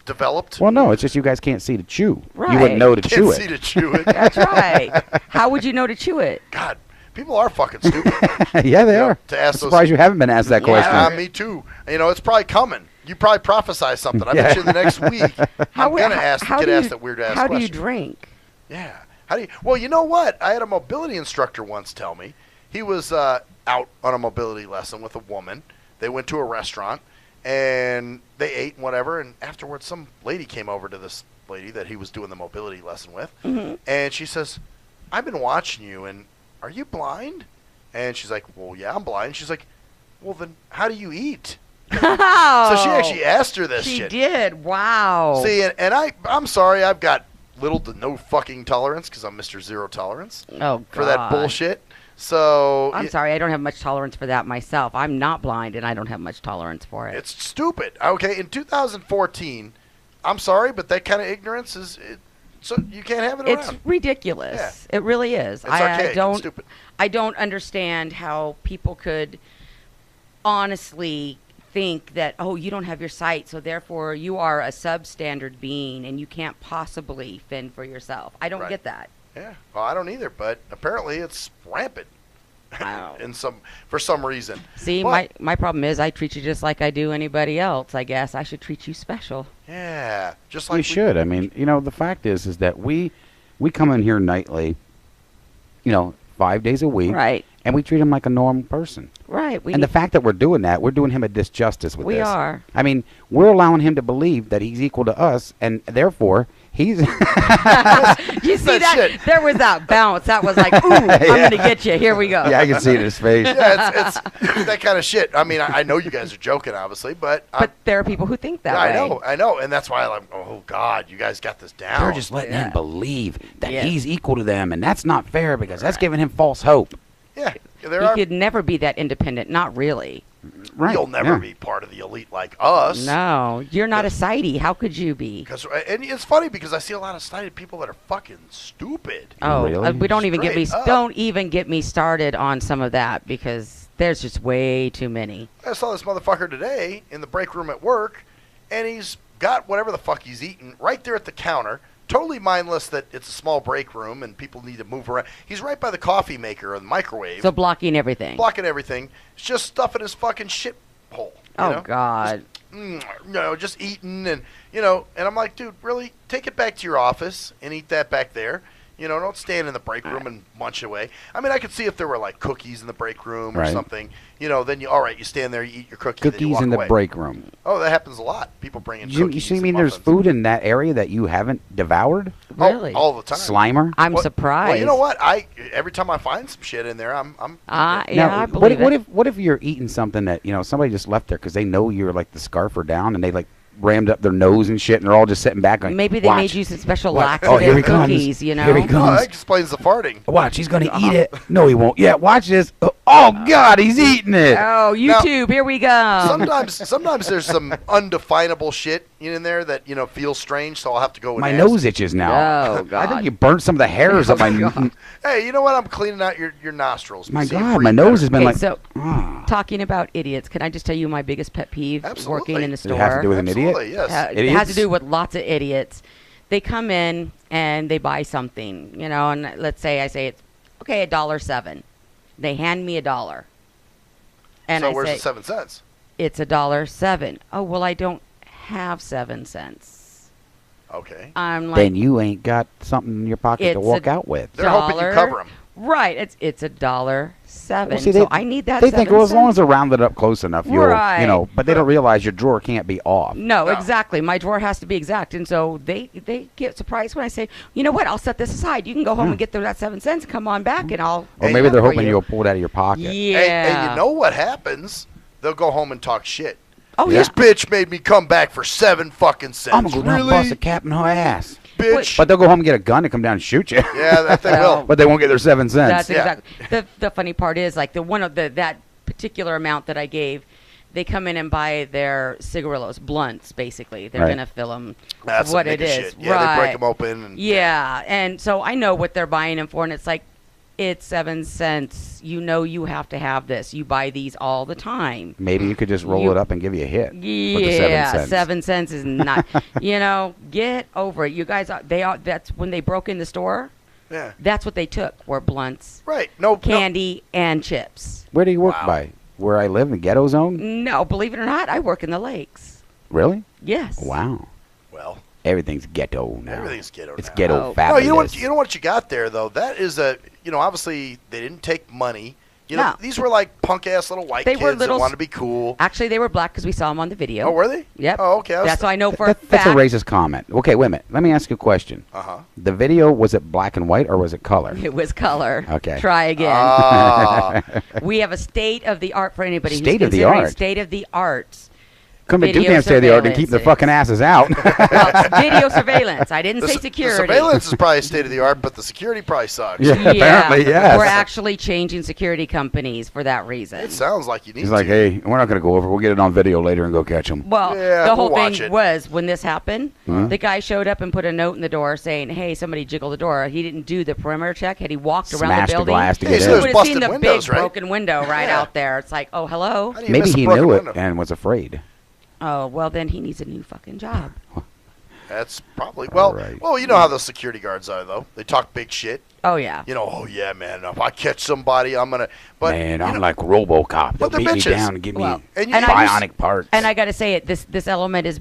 developed. Well, no, it's just you guys can't see to chew. Right. You wouldn't know to chew it. Can't see to chew it. That's right. How would you know to chew it? God, people are fucking stupid. Yeah, they are. To ask I'm surprised you haven't been asked that question. Yeah, me too. It's probably coming. You probably prophesy something. I bet you in the next week I'm going to get asked that weird ass question. How do you drink? Yeah. Well, you know what? I had a mobility instructor once tell me. He was out on a mobility lesson with a woman. They went to a restaurant, and they ate and whatever, and afterwards some lady came over to this lady that he was doing the mobility lesson with, and she says, I've been watching you, and are you blind? And she's like, well, yeah, I'm blind. She's like, well, then how do you eat? So she actually asked her this She shit. did. Wow. See, and I'm sorry, I've got little to no fucking tolerance because I'm Mr. Zero Tolerance for that God. bullshit. So I'm sorry, I don't have much tolerance for that myself. I'm not blind, and I don't have much tolerance for it. it's stupid. Okay, in 2014, I'm sorry, but that kind of ignorance so you can't have it around. It's ridiculous. It really is. It's archaic. I don't. It's stupid. I don't understand how people could honestly think that, oh, you don't have your sight, so therefore you are a substandard being and you can't possibly fend for yourself. I don't get that. Yeah, well, I don't either, but apparently it's rampant for some reason. See, But- my problem is I treat you just like I do anybody else. I guess I should treat you special. Yeah, just like You should. I mean, the fact is that we come in here nightly, 5 days a week. Right. And we treat him like a normal person. Right. And the fact that we're doing that, we're doing him a disjustice with We this. are. I mean, we're allowing him to believe that he's equal to us, and therefore he's. You see that? There was that bounce. That was like, ooh, I'm going to get you. Here we go. Yeah, I can see it in his face. Yeah, it's that kind of shit. I mean, I know you guys are joking, obviously, but there are people who think that way. I know, and that's why I'm like, oh God, you guys got this down. They're just letting him believe that he's equal to them, and that's not fair because that's giving him false hope. Yeah, He could never be that independent. Not really. Right. You'll never be part of the elite like us. No, you're not a sighty. How could you be? And it's funny because I see a lot of sighted people that are fucking stupid. Oh, we don't even Straight up. don't even get me started on some of that because there's just way too many. I saw this motherfucker today in the break room at work, and he's got whatever the fuck he's eating right there at the counter. Totally mindless that it's a small break room and people need to move around. He's right by the coffee maker or the microwave. So blocking everything. It's just stuffing his fucking shit hole. Oh, God. Just eating and I'm like, dude, really? Take it back to your office and eat that back there. Don't stand in the break room and munch away. I mean, I could see if there were like cookies in the break room or something. Then you stand there, you eat your cookie, then you Cookies walk in the away. break room. Oh, that happens a lot. People bring in You cookies. see, I mean, and there's muffins. food in that area that you haven't devoured? Really? All the time. Slimer? I'm surprised. Well, you know what? Every time I find some shit in there, I'm yeah, Now, I believe it. what if you're eating something that somebody just left there because they know you're like the scarfer down and they like rammed up their nose and shit and they're all just sitting back going, Maybe they watch. made you some special Watch. laxative Here he comes. cookies, Here he Oh, comes. that explains the farting. Watch, he's going to eat it. No, he won't. Yeah, watch this. Oh, God, he's eating it. Oh, YouTube, here we go. Sometimes there's some undefinable shit in there that feels strange, so I'll have to go. And My ask. nose itches now. Oh, God. I think you burnt some of the hairs of my Hey, you know what? I'm cleaning out your nostrils. My See, God, breathe my nose better. has been so talking about idiots, can I just tell you my biggest pet peeve working in the store? Does it have to do with an idiot? Absolutely, yes. It has to do with lots of idiots. They come in and they buy something, and let's say I say it's okay, $1.07. They hand me $1. And So I where's say, the 7 cents? It's $1.07. Oh, well, I don't have 7 cents. Okay. I'm like, Then you ain't got something in your pocket to It's walk a out with. They're hoping you cover them. Right. It's $1.07. Well, see, So I need that. They think, 7 well, as long cents. as they're rounded up close enough, you'll, Right. but they don't realize your drawer can't be off. No, exactly. My drawer has to be exact, and so they get surprised when I say, you know what? I'll set this aside. You can go home and get through that 7 cents. Come on back, and I'll. Or maybe they're hoping you'll pull it out of your pocket. Yeah. And you know what happens? They'll go home and talk shit. Oh, This bitch made me come back for 7 fucking cents. I'm gonna go down and bust a cap in her ass. Bitch. But they'll go home and get a gun and come down and shoot you. Yeah, that they will. But they won't get their 7 cents. That's exactly. The funny part is like that particular amount that I gave. They come in and buy their cigarillos, blunts, basically. They're Right. going to fill them. That's what some it nigga is. shit. Yeah, they break them open. And, Yeah, and so I know what they're buying them for, and it's like, it's 7 cents. You know you have to have this. You buy these all the time. Maybe you could just roll You- it up and give you a hit. Yeah, for the 7 cents. 7 cents is not. Get over it. You guys, that's when they broke in the store. Yeah. That's what they took were blunts, Right. No. candy, and chips. Where do you work by? Where I live, in the ghetto zone? No, believe it or not, I work in the lakes. Really? Yes. Wow. Well. Everything's ghetto now. Everything's ghetto It's now. ghetto No, fabulous. you know what you got there though. That is obviously they didn't take money. No. These were like punk ass little white They kids were little that wanted to be cool. Actually, they were black because we saw them on the video. Oh, were they? Yep. Oh, okay. That's why I know for a fact. That's a racist comment. Okay, wait a minute. Let me ask you a question. Uh-huh. The video, was it black and white or was it color? It was color. Okay. Try again. Ah. We have a state of the art for anybody State who's of the considering art. state of the arts. Couldn't be too damn state of the art and keep their fucking asses out. Well, video surveillance. I didn't say security. The surveillance is probably state of the art, but the security probably sucks. Yeah, apparently, yes. We're actually changing security companies for that reason. It sounds like you need He's like, hey, we're not going to go over. We'll get it on video later and go catch them. Well, Yeah, the whole we'll watch thing it. was when this happened, Huh? the guy showed up and put a note in the door saying, hey, somebody jiggled the door. He didn't do the perimeter check. Had he walked around Smashed the the building, glass to he get in. would have busted seen the windows, big right? broken window right Yeah. out there. It's like, oh, hello? How do you Maybe miss a he broken knew it window? and was afraid. Oh, well, then he needs a new fucking job. That's probably well. right. Well, you know how those security guards are, though. They talk big shit. Oh, yeah. You know, oh yeah, man. If I catch somebody, I'm gonna. But Man, you I'm know, like RoboCop. But They'll they're beat bitches. me down and give Well, me and and I bionic parts. And I got to say it, this element is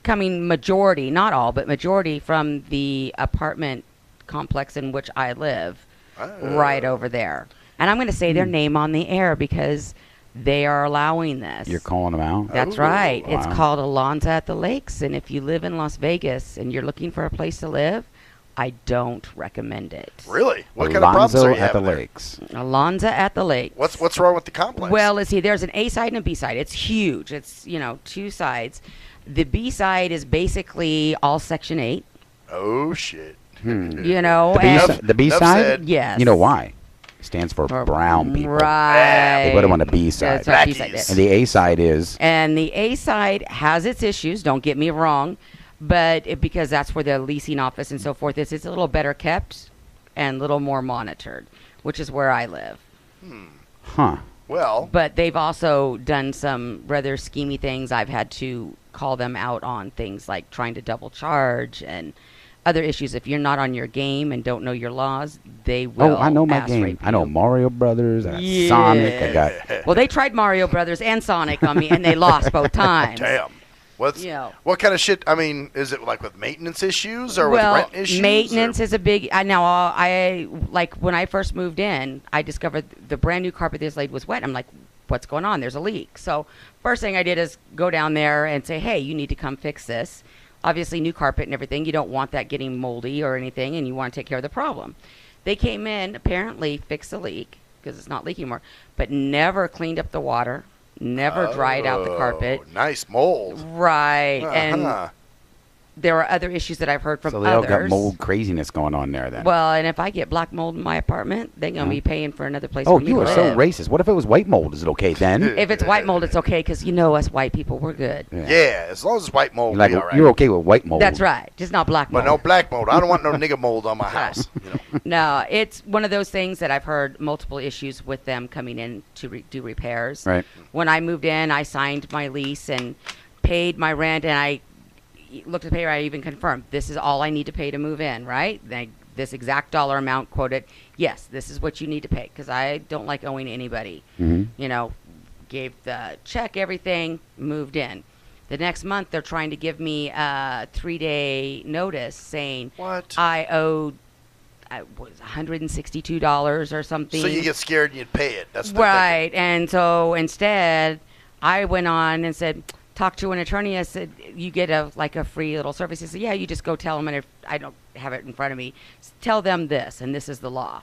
coming majority, not all, but majority from the apartment complex in which I live, right over there. And I'm going to say their name on the air because they are allowing this. You're calling them out? That's right. It's Wow. called Alonzo at the Lakes. And if you live in Las Vegas and you're looking for a place to live, I don't recommend it. really, what kind of problems Alonzo are you at the having there? Lakes. Alonzo at the Lakes. What's wrong with the complex? Well, let's see. There's an A side and a B side. It's huge. It's, two sides. The B side is basically all Section 8. Oh shit. You The know, B, and the B enough side? said. yes. You know why? It stands for brown people. Right. They put them on the B side. That's what B side is. And the A side is And the A side has its issues, don't get me wrong, but because that's where the leasing office and so forth is, it's a little better kept and a little more monitored, which is where I live. huh. Well, But they've also done some rather schemy things. I've had to call them out on things like trying to double charge and other issues. If you're not on your game and don't know your laws, they will. Oh, I know my ass game. rape I know you. Mario Brothers. I got Sonic. I got. Well, they tried Mario Brothers and Sonic on me, and they lost both times. damn. What's Yeah. what kind of shit? I mean, is it like with maintenance issues or Well, with rent issues? maintenance is a big. I like when I first moved in, I discovered the brand new carpet they laid was wet. I'm like, what's going on? There's a leak. So first thing I did is go down there and say, hey, you need to come fix this. Obviously, new carpet and everything. You don't want that getting moldy or anything, and you want to take care of the problem. They came in, apparently fixed the leak because it's not leaking anymore, but never cleaned up the water, never dried out the carpet. Nice mold. Right, Uh-huh. and there are other issues that I've heard from So they all others. got mold craziness going on there then. Well, and if I get black mold in my apartment, they're going to be paying for another place Oh, for me you to are so live. racist. What if it was white mold? Is it okay then? If it's white mold, it's okay because us white people, we're good. Yeah, as long as it's white mold, You're, like, be all right. you're okay with white mold. That's right, just not black But mold. no black mold. I don't want no nigga mold on my house. You know. No, it's one of those things that I've heard multiple issues with them coming in to do repairs. Right. When I moved in, I signed my lease and paid my rent, and I looked at the paper. I even confirmed this is all I need to pay to move in. Right? This exact dollar amount quoted. Yes, this is what you need to pay because I don't like owing anybody. Mhm. Gave the check, everything, moved in. The next month, they're trying to give me a 3-day notice saying What? I owed was $162 or something. So you get scared and you pay it. That's the right. And so instead, I went on and said, talk to an attorney. I said, you get a free little service. He said, yeah, you just go tell them, and if I don't have it in front of me, tell them this, and this is the law.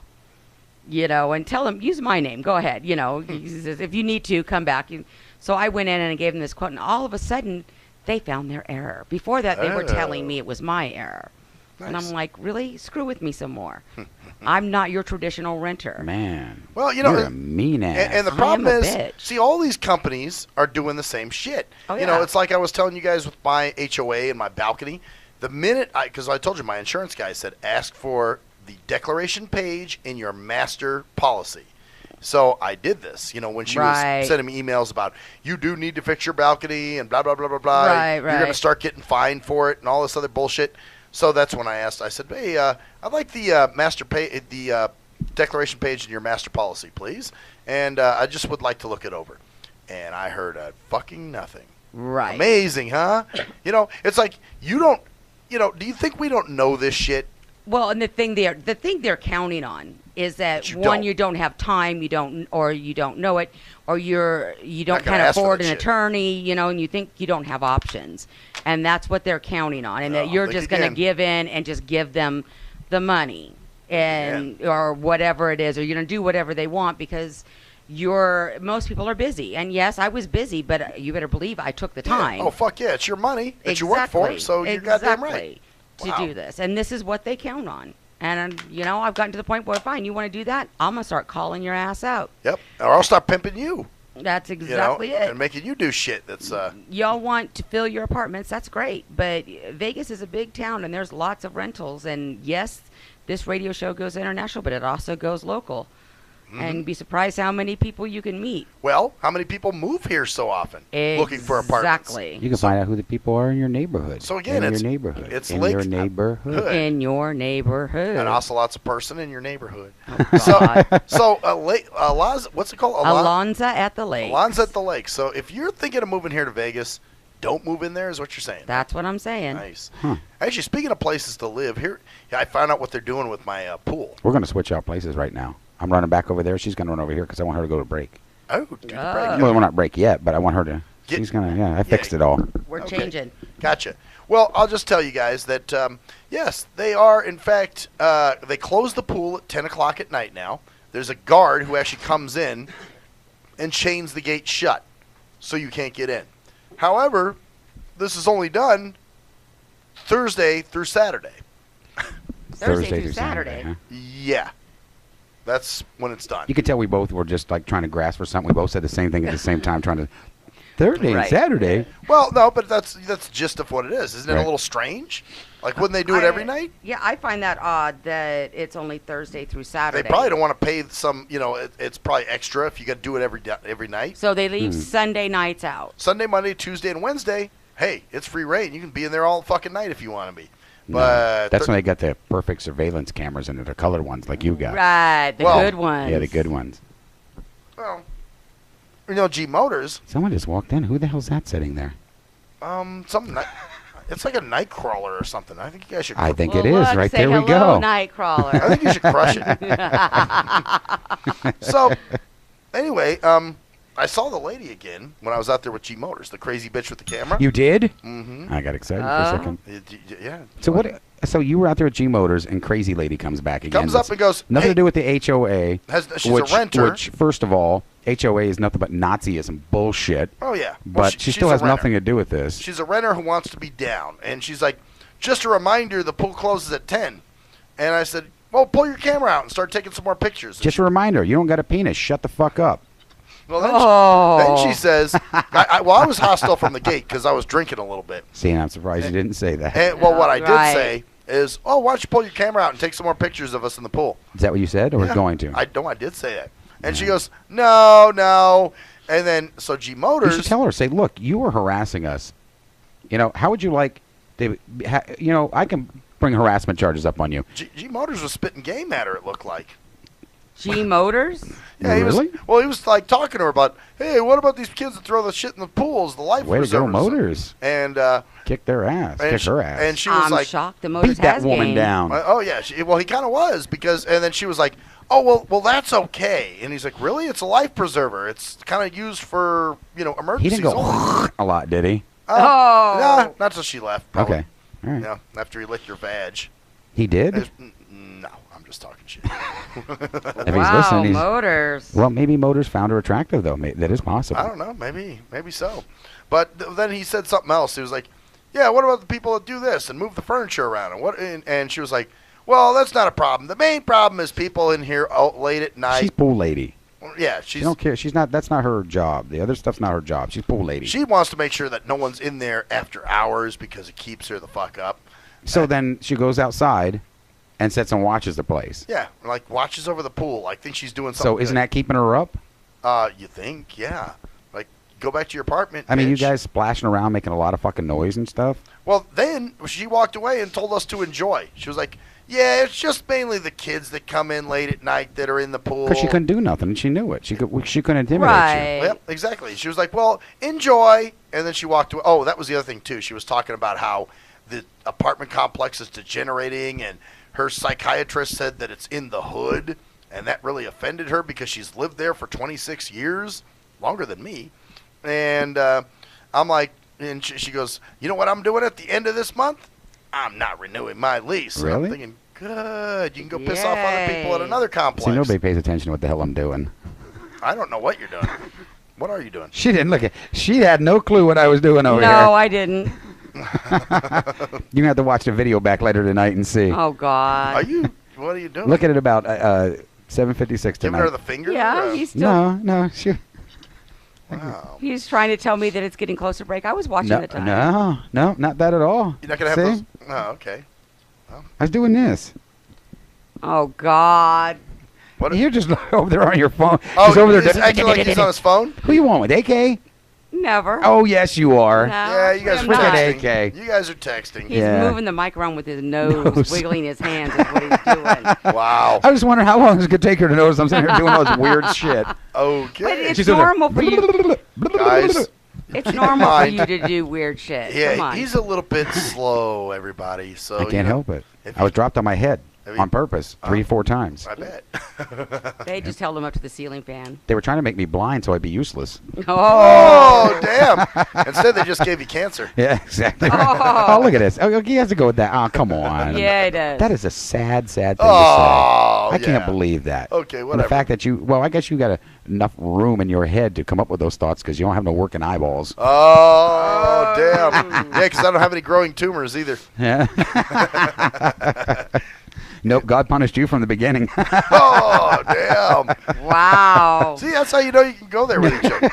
And tell them, use my name. Go ahead. He says, if you need to, come back. So I went in and I gave them this quote, and all of a sudden, they found their error. Before that, they were telling me it was my error. Nice. And I'm like, really? Screw with me some more. I'm not your traditional renter. Man. Well, You're a mean ass. And the I problem am a is, bitch. see, all these companies are doing the same shit. Oh, You know, yeah. it's like I was telling you guys with my HOA and my balcony. The minute because I told you my insurance guy said ask for the declaration page in your master policy. So I did this. When she Right. was sending me emails about you do need to fix your balcony and blah blah blah blah blah. Right, You're going to right. start getting fined for it and all this other bullshit. So that's when I asked. I said, "Hey, I'd like the declaration page in your master policy, please, and I just would like to look it over." And I heard fucking nothing. Right. Amazing, huh? It's like you don't. Do you think we don't know this shit? Well, and the thing they're counting on is that you one, don't. you don't have time, you don't know it, or you Not don't gonna can't ask for afford that an shit. attorney, and you think you don't have options, and that's what they're counting on, and that you're think just going to again. give in and just give them the money or whatever it is, or you're going to do whatever they want because most people are busy. And yes, I was busy, but you better believe I took the time. Oh, fuck yeah. It's your money that you work for, so you're goddamn right. To do this. And this is what they count on. And, I've gotten to the point where, fine, you want to do that? I'm going to start calling your ass out. Yep. Or I'll start pimping you. That's exactly it. And making you do shit that's... Y'all want to fill your apartments. That's great. But Vegas is a big town, and there's lots of rentals. And, yes, this radio show goes international, but it also goes local. And be surprised how many people you can meet. Well, how many people move here so often looking for apartments? Exactly. You can find out who the people are in your neighborhood. So again, in it's your neighborhood. It's in Lake your neighborhood. In your neighborhood. An ocelot's a person in your neighborhood. Oh, what's it called? Alonza at the Lake. Alonza at the Lake. So if you're thinking of moving here to Vegas, don't move in there is what you're saying. That's what I'm saying. Nice. Actually, speaking of places to live, here I found out what they're doing with my pool. We're going to switch out places right now. I'm running back over there. She's going to run over here because I want her to go to break. Oh, do the break. Well, we're not break yet, but I want her to. She's going to, I fixed it all. We're changing. Gotcha. Well, I'll just tell you guys that, yes, they are, in fact, they close the pool at 10 o'clock at night now. There's a guard who actually comes in and chains the gate shut so you can't get in. However, this is only done Thursday through Saturday. Thursday through Saturday. Huh? Yeah. That's when it's done. You could tell we both were just like trying to grasp for something. We both said the same thing at the same time, trying to Thursday and Saturday. Well, no, but that's gist of what it is. Isn't it Right. a little strange? Like, wouldn't they do it every night? Yeah, I find that odd that it's only Thursday through Saturday. They probably don't want to pay some, it's probably extra if you got to do it every night. So they leave Sunday nights out. Sunday, Monday, Tuesday, and Wednesday, hey, it's free reign. You can be in there all fucking night if you want to be. No, But that's when they got the perfect surveillance cameras in it, the colored ones like you got. Right, the good ones. Yeah, the good ones. Well, G Motors. Someone just walked in. Who the hell's that sitting there? It's like a night crawler or something. I think you guys should. I think it is. Right there we go. Nightcrawler. I think you should crush it. So, anyway, I saw the lady again when I was out there with G Motors, the crazy bitch with the camera. You did? Mm-hmm. I got excited for a second. Yeah. So what? So you were out there with G Motors, and Crazy Lady comes back again. Comes up and goes, nothing hey, to do with the HOA. She's a renter. Which, first of all, HOA is nothing but Nazism bullshit. Oh yeah, But she still has nothing to do with this. She's a renter who wants to be down, and she's like, just a reminder, the pool closes at 10. And I said, well, pull your camera out and start taking some more pictures. Just a reminder, you don't got a penis. Shut the fuck up. Well, then she says, I was hostile from the gate because I was drinking a little bit. See, and I'm surprised you didn't say that. And, well, what I did say is, why don't you pull your camera out and take some more pictures of us in the pool? Is that what you said, or was going to? I did say that. And she goes, no. And then, so G Motors. You should tell her, say, look, you were harassing us. How would you like to, I can bring harassment charges up on you. G Motors was spitting game at her, it looked like. G Motors? Yeah, he was like talking to her about, hey, what about these kids that throw the shit in the pools, the life Way to go, preservers? Motors. And kick their ass. Kick her ass. And she was like, shocked the Motors beat that has woman game. down. oh yeah, well he kind of was and then she was like, oh well that's okay. And he's like, really? It's a life preserver. It's kind of used for emergencies. He didn't go only. a lot, did he? Nah, not till she left. Probably. Okay. All right. Yeah, after he licked your vag. He did? No, I'm just talking shit. If he's listening, Motors. Well, maybe Motors found her attractive, though. That is possible. I don't know. Maybe so. But then he said something else. He was like, yeah, what about the people that do this and move the furniture around? And she was like, well, that's not a problem. The main problem is people in here late at night. She's pool lady. Yeah, she don't care. She's not. That's not her job. The other stuff's not her job. She's pool lady. She wants to make sure that no one's in there after hours because it keeps her the fuck up. So then she goes outside and sits and watches the place. Yeah, like watches over the pool. I think she's doing something. So isn't that keeping her up? You think? Yeah. Like, go back to your apartment. I mean, bitch. you guys splashing around, making a lot of fucking noise and stuff. Well, then she walked away and told us to enjoy. She was like, yeah, it's just mainly the kids that come in late at night that are in the pool. Because she couldn't do nothing, and she knew it. She couldn't intimidate Right. Yep, exactly. She was like, well, enjoy. And then she walked away. Oh, that was the other thing, too. She was talking about how the apartment complex is degenerating, and her psychiatrist said that it's in the hood, and that really offended her because she's lived there for 26 years, longer than me. And I'm like, and she goes, you know what I'm doing at the end of this month? I'm not renewing my lease. Really? And I'm thinking, good. You can go piss off other people at another complex. See, nobody pays attention to what the hell I'm doing. I don't know what you're doing. What are you doing? She didn't look at. She had no clue what I was doing over here. No, I didn't. You have to watch the video back later tonight and see. Oh God. What are you doing? Look at it about 7:56 tonight. Giving her the finger? Yeah, he's still. No. She. Wow. He's trying to tell me that it's getting close to break. I was watching the time. No, not that at all. You're not gonna have those. Oh, okay. I was doing this. Oh God. You're just over there on your phone. Oh, he's over there. he's acting like he's on his phone? Who you want with, AK? Never. Oh, yes, you are. No, Yeah, you guys are I'm not. texting. AK. You guys are texting. He's moving the mic around with his nose, wiggling his hands is what he's doing. Wow. I was wondering how long it's going to take her to notice I'm sitting here doing all this weird shit. Okay. But it's She's over there. normal for you. Guys. It's normal for you to do weird shit. Come Yeah, on. he's a little bit slow, everybody. So I can't help it. I was dropped on my head on purpose 3-4 times. I bet. They just held him up to the ceiling fan. They were trying to make me blind so I'd be useless. Oh, damn. Instead, they just gave you cancer. Yeah, exactly. Oh, look at this. Oh, he has to go with that. Oh, come on. Yeah, he does. That is a sad thing to say. Oh, I can't yeah. believe that. Okay, And whatever. the fact that I guess you got enough room in your head to come up with those thoughts because you don't have no working eyeballs. Oh, damn. Yeah, because I don't have any growing tumors either. Yeah. Nope, God punished you from the beginning. Oh, damn. Wow. See, that's how you know you can go there with each other.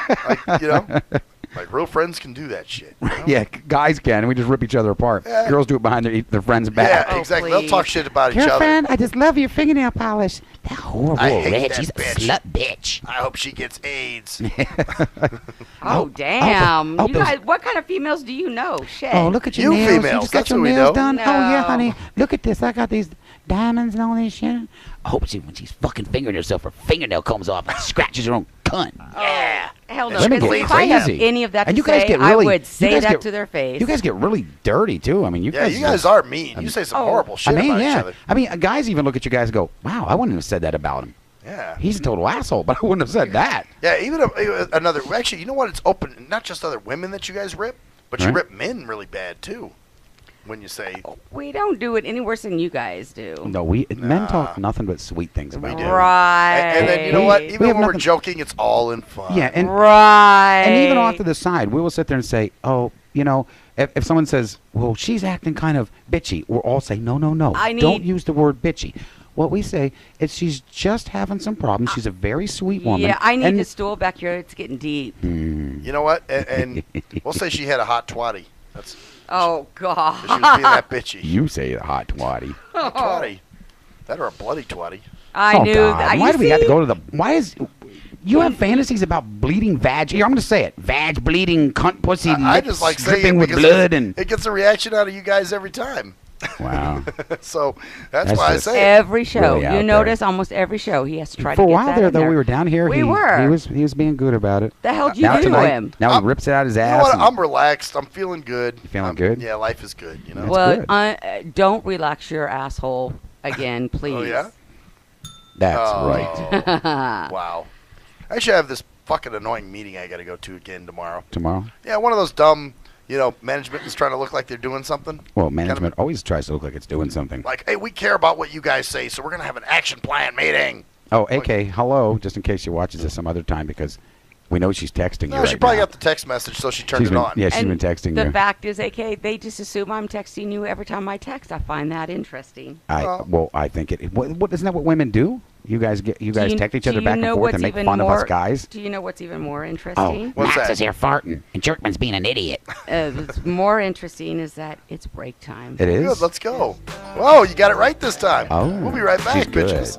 Like, like real friends can do that shit. You know? Yeah, guys can. We just rip each other apart. Yeah. Girls do it behind their friends' back. Yeah, exactly. They'll talk shit about each other. Girlfriend, I just love your fingernail polish. That horrible I hate red. that She's bitch. a slut bitch. I hope she gets AIDS. Oh, damn. oh, You guys, what kind of females do you know? Shit. Oh, look at your You nails. You females, just got that's your who we nails know. done. No. Oh, yeah, honey. Look at this. I got these diamonds and all this shit. I hope when she's fucking fingering herself, her fingernail comes off and scratches her own cunt. Yeah. Hell no. Women Because get if I have crazy. any of that And to you guys say, get I really- would you say guys that get- to their face. You guys get really dirty, too. I mean, you Yeah, guys you guys are mean. You say some horrible shit I mean, about yeah. each other. I mean, guys even look at you guys and go, wow, I wouldn't have said that about him. Yeah. He's a total asshole, but I wouldn't have said that. Yeah, even another. Actually, you know what? It's open. Not just other women that you guys rip, but you Right. rip men really bad too. When you say We don't do it any worse than you guys do. No, men talk nothing but sweet things about do. it. Right. and then you know what? Even have when we're nothing- joking, it's all in fun. Yeah, and Right. And even off to the side, we will sit there and say, oh, you know, if someone says, well, she's acting kind of bitchy, we'll all say, no, don't use the word bitchy. What we say is she's just having some problems. She's a very sweet woman. Yeah, I need and the stool back here. It's getting deep. You know what? And we'll say she had a hot twatty. That's Oh, God. she was being that bitchy. You say a hot twatty. Hot twatty. That or a bloody twatty. I Oh, knew God. that. Why You do we have to see? go to the... Why is... You have fantasies about bleeding vag. Here, I'm going to say it. Vag, bleeding, cunt, pussy, I lips just like saying dripping it with because blood and... it gets a reaction out of you guys every time. Wow. So that's That's why I just say it. Every show. Really out You there. notice almost every show he has to try For to a get while that there, in though, we were down here. We he were. He was being good about it. The hell you now do to tonight, him? Now he rips it out his You know ass. what? and- I'm relaxed. I'm feeling good. You feeling good? Yeah, life is good. You know. Well, don't relax your asshole again, please. Oh yeah. That's Oh, right. Wow. Actually, I have this fucking annoying meeting I got to go to again tomorrow. Tomorrow? Yeah, one of those dumb, management is trying to look like they're doing something. Well, management always tries to look like it's doing something. Like, hey, we care about what you guys say, so we're gonna have an action plan meeting. Oh, AK, hello, just in case she watches this some other time because we know she's texting you No, right she probably now. got the text message, so she turned She's it been- on. Yeah, she's And been texting the you. fact is, AK, they just assume I'm texting you every time I text. I find that interesting. I think it. What isn't that what women do? You guys text each other back and forth and make fun of us guys. Do you know what's even more Oh, interesting? Max is here farting, and Jerkman's being an idiot. What's more interesting is that it's break time. It is? Good, let's go. Whoa, you got it right this time. Oh, we'll be right back, she's good. bitches.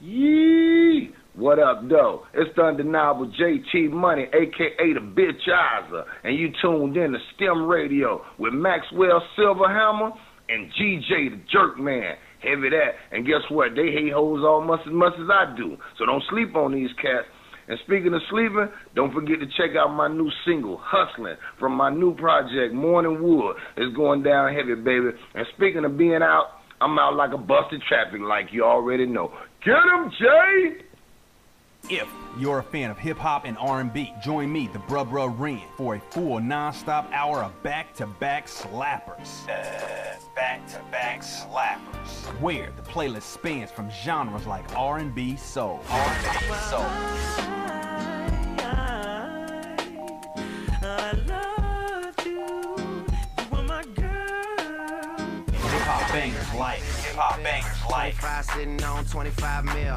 Yee! What up, though? It's the undeniable JT Money, a.k.a. the Bitchizer, and you tuned in to Stim Radio with Maxwell Silverhammer and GJ the Jerkman. Heavy that, and guess what? They hate hoes almost as much as I do, so don't sleep on these cats. And speaking of sleeping, don't forget to check out my new single, Hustling, from my new project, Morning Wood. It's going down heavy, baby. And speaking of being out, I'm out like a busted traffic like you already know. Get him, Jay! If you're a fan of hip-hop and R&B, join me, the Bruh Ren, for a full non-stop hour of back-to-back slappers. Back-to-back slappers. Where the playlist spans from genres like R&B, soul. R&B, soul. I love you. You are my girl. Hip-hop bangers like. Hip-hop bangers like. 25 sitting on 25 mil,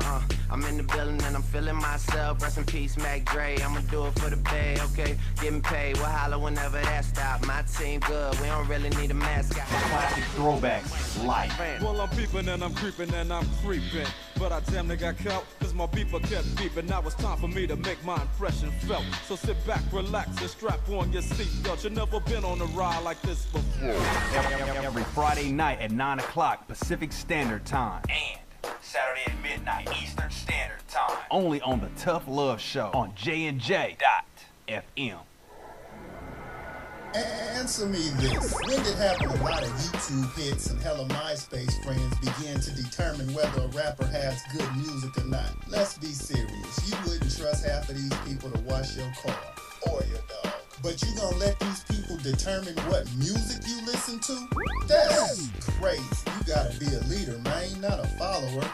I'm in the building and I'm feeling myself. Rest in peace, Mac Dre. I'ma do it for the bay, okay? Getting paid, we'll holler whenever that stop. My team good, we don't really need a mascot. Classic throwbacks like. Well, I'm peeping and I'm creeping and I'm creeping. But I damn near got caught, cause my beeper kept beeping. Now it's time for me to make my impression felt. So sit back, relax, and strap on your seatbelt. You've never been on a ride like this before. Every Friday night at 9 o'clock Pacific Standard Time. And Saturday at midnight Eastern Standard Time. Only on the Tough Love Show on JNJ.FM. Answer me this. When did having a lot of YouTube hits and hella MySpace friends begin to determine whether a rapper has good music or not? Let's be serious. You wouldn't trust half of these people to wash your car or your dog. But you gonna let these people determine what music you listen to? That's crazy. You gotta be a leader, man, not a follower.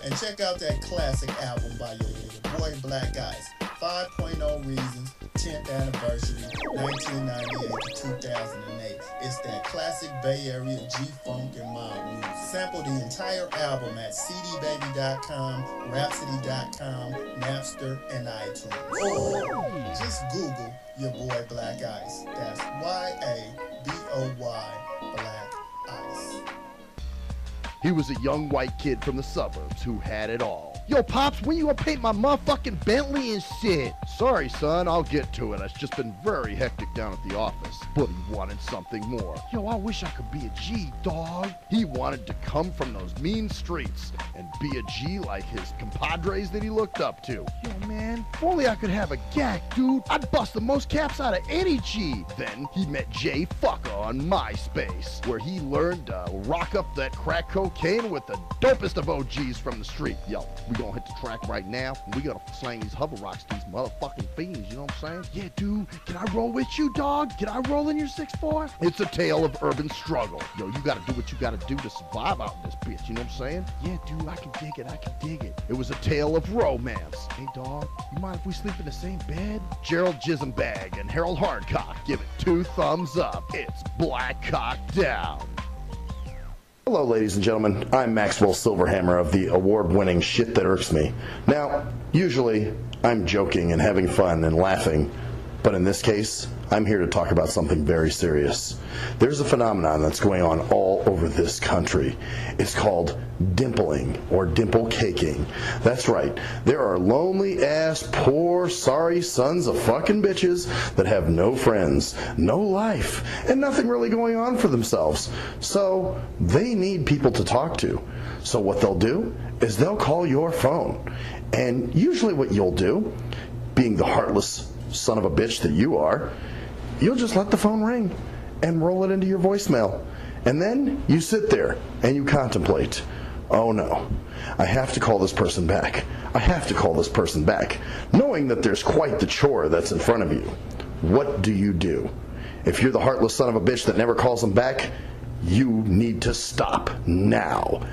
And check out that classic album by your boy Black Ice, 5.0 Reasons, 10th Anniversary, 1998 to 2008. It's that classic Bay Area G-Funk and mob music. Sample the entire album at cdbaby.com, rhapsody.com, Napster, and iTunes. Or just Google your boy Black Ice. That's Y-A-B-O-Y, Black Ice. He was a young white kid from the suburbs who had it all. Yo, Pops, when you gonna paint my motherfucking Bentley and shit? Sorry, son, I'll get to it. It's just been very hectic down at the office. But he wanted something more. Yo, I wish I could be a G, dog. He wanted to come from those mean streets and be a G like his compadres that he looked up to. Yo, man, if only I could have a gack, dude. I'd bust the most caps out of any G. Then he met Jay Fucker on MySpace, where he learned to rock up that crack cocaine with the dopest of OGs from the street. Yo, we gonna hit the track right now, and we gotta slang these hover rocks to these motherfucking fiends, you know what I'm saying? Yeah, dude, can I roll with you, dog? Can I roll in your 6'4"? It's a tale of urban struggle. Yo, you gotta do what you gotta do to survive out in this bitch, you know what I'm saying? Yeah, dude, I can dig it. It was a tale of romance. Hey, dog, you mind if we sleep in the same bed? Gerald Jisenbag and Harold Hardcock give it 2 thumbs up. It's Black Cock Down. Hello, ladies and gentlemen. I'm Maxwell Silverhammer of the award-winning Shit That Irks Me. Now, usually, I'm joking and having fun and laughing, but in this case, I'm here to talk about something very serious. There's a phenomenon that's going on all over this country. It's called dimpling or dimple caking. That's right. There are lonely-ass, poor, sorry sons of fucking bitches that have no friends, no life, and nothing really going on for themselves. So they need people to talk to. So what they'll do is they'll call your phone. And usually what you'll do, being the heartless son of a bitch that you are, you'll just let the phone ring and roll it into your voicemail. And then you sit there and you contemplate, oh no, I have to call this person back. I have to call this person back, knowing that there's quite the chore that's in front of you. What do? If you're the heartless son of a bitch that never calls them back, you need to stop now.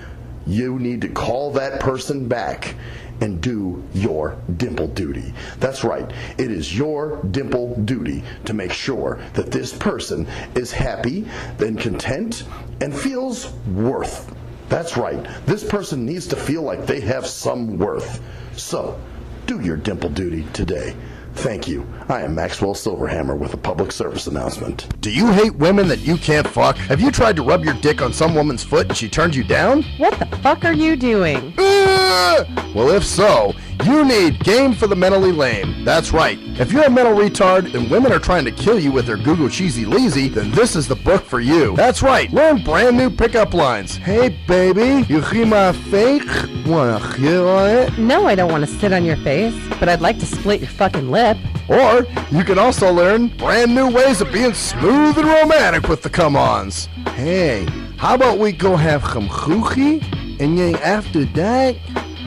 You need to call that person back and do your dimple duty. That's right. It is your dimple duty to make sure that this person is happy and content and feels worth. That's right. This person needs to feel like they have some worth. So, do your dimple duty today. Thank you. I am Maxwell Silverhammer with a public service announcement. Do you hate women that you can't fuck? Have you tried to rub your dick on some woman's foot and she turned you down? What the fuck are you doing? Well, if so, You need Game for the Mentally Lame. That's right. If you're a mental retard and women are trying to kill you with their Google Cheesy Leezy, then this is the book for you. That's right. Learn brand new pickup lines. Hey, baby, you see my face? Wanna hit on it? No, I don't want to sit on your face, but I'd like to split your fucking lip. Or you can also learn brand new ways of being smooth and romantic with the come-ons. Hey, how about we go have some choochie, and then after that,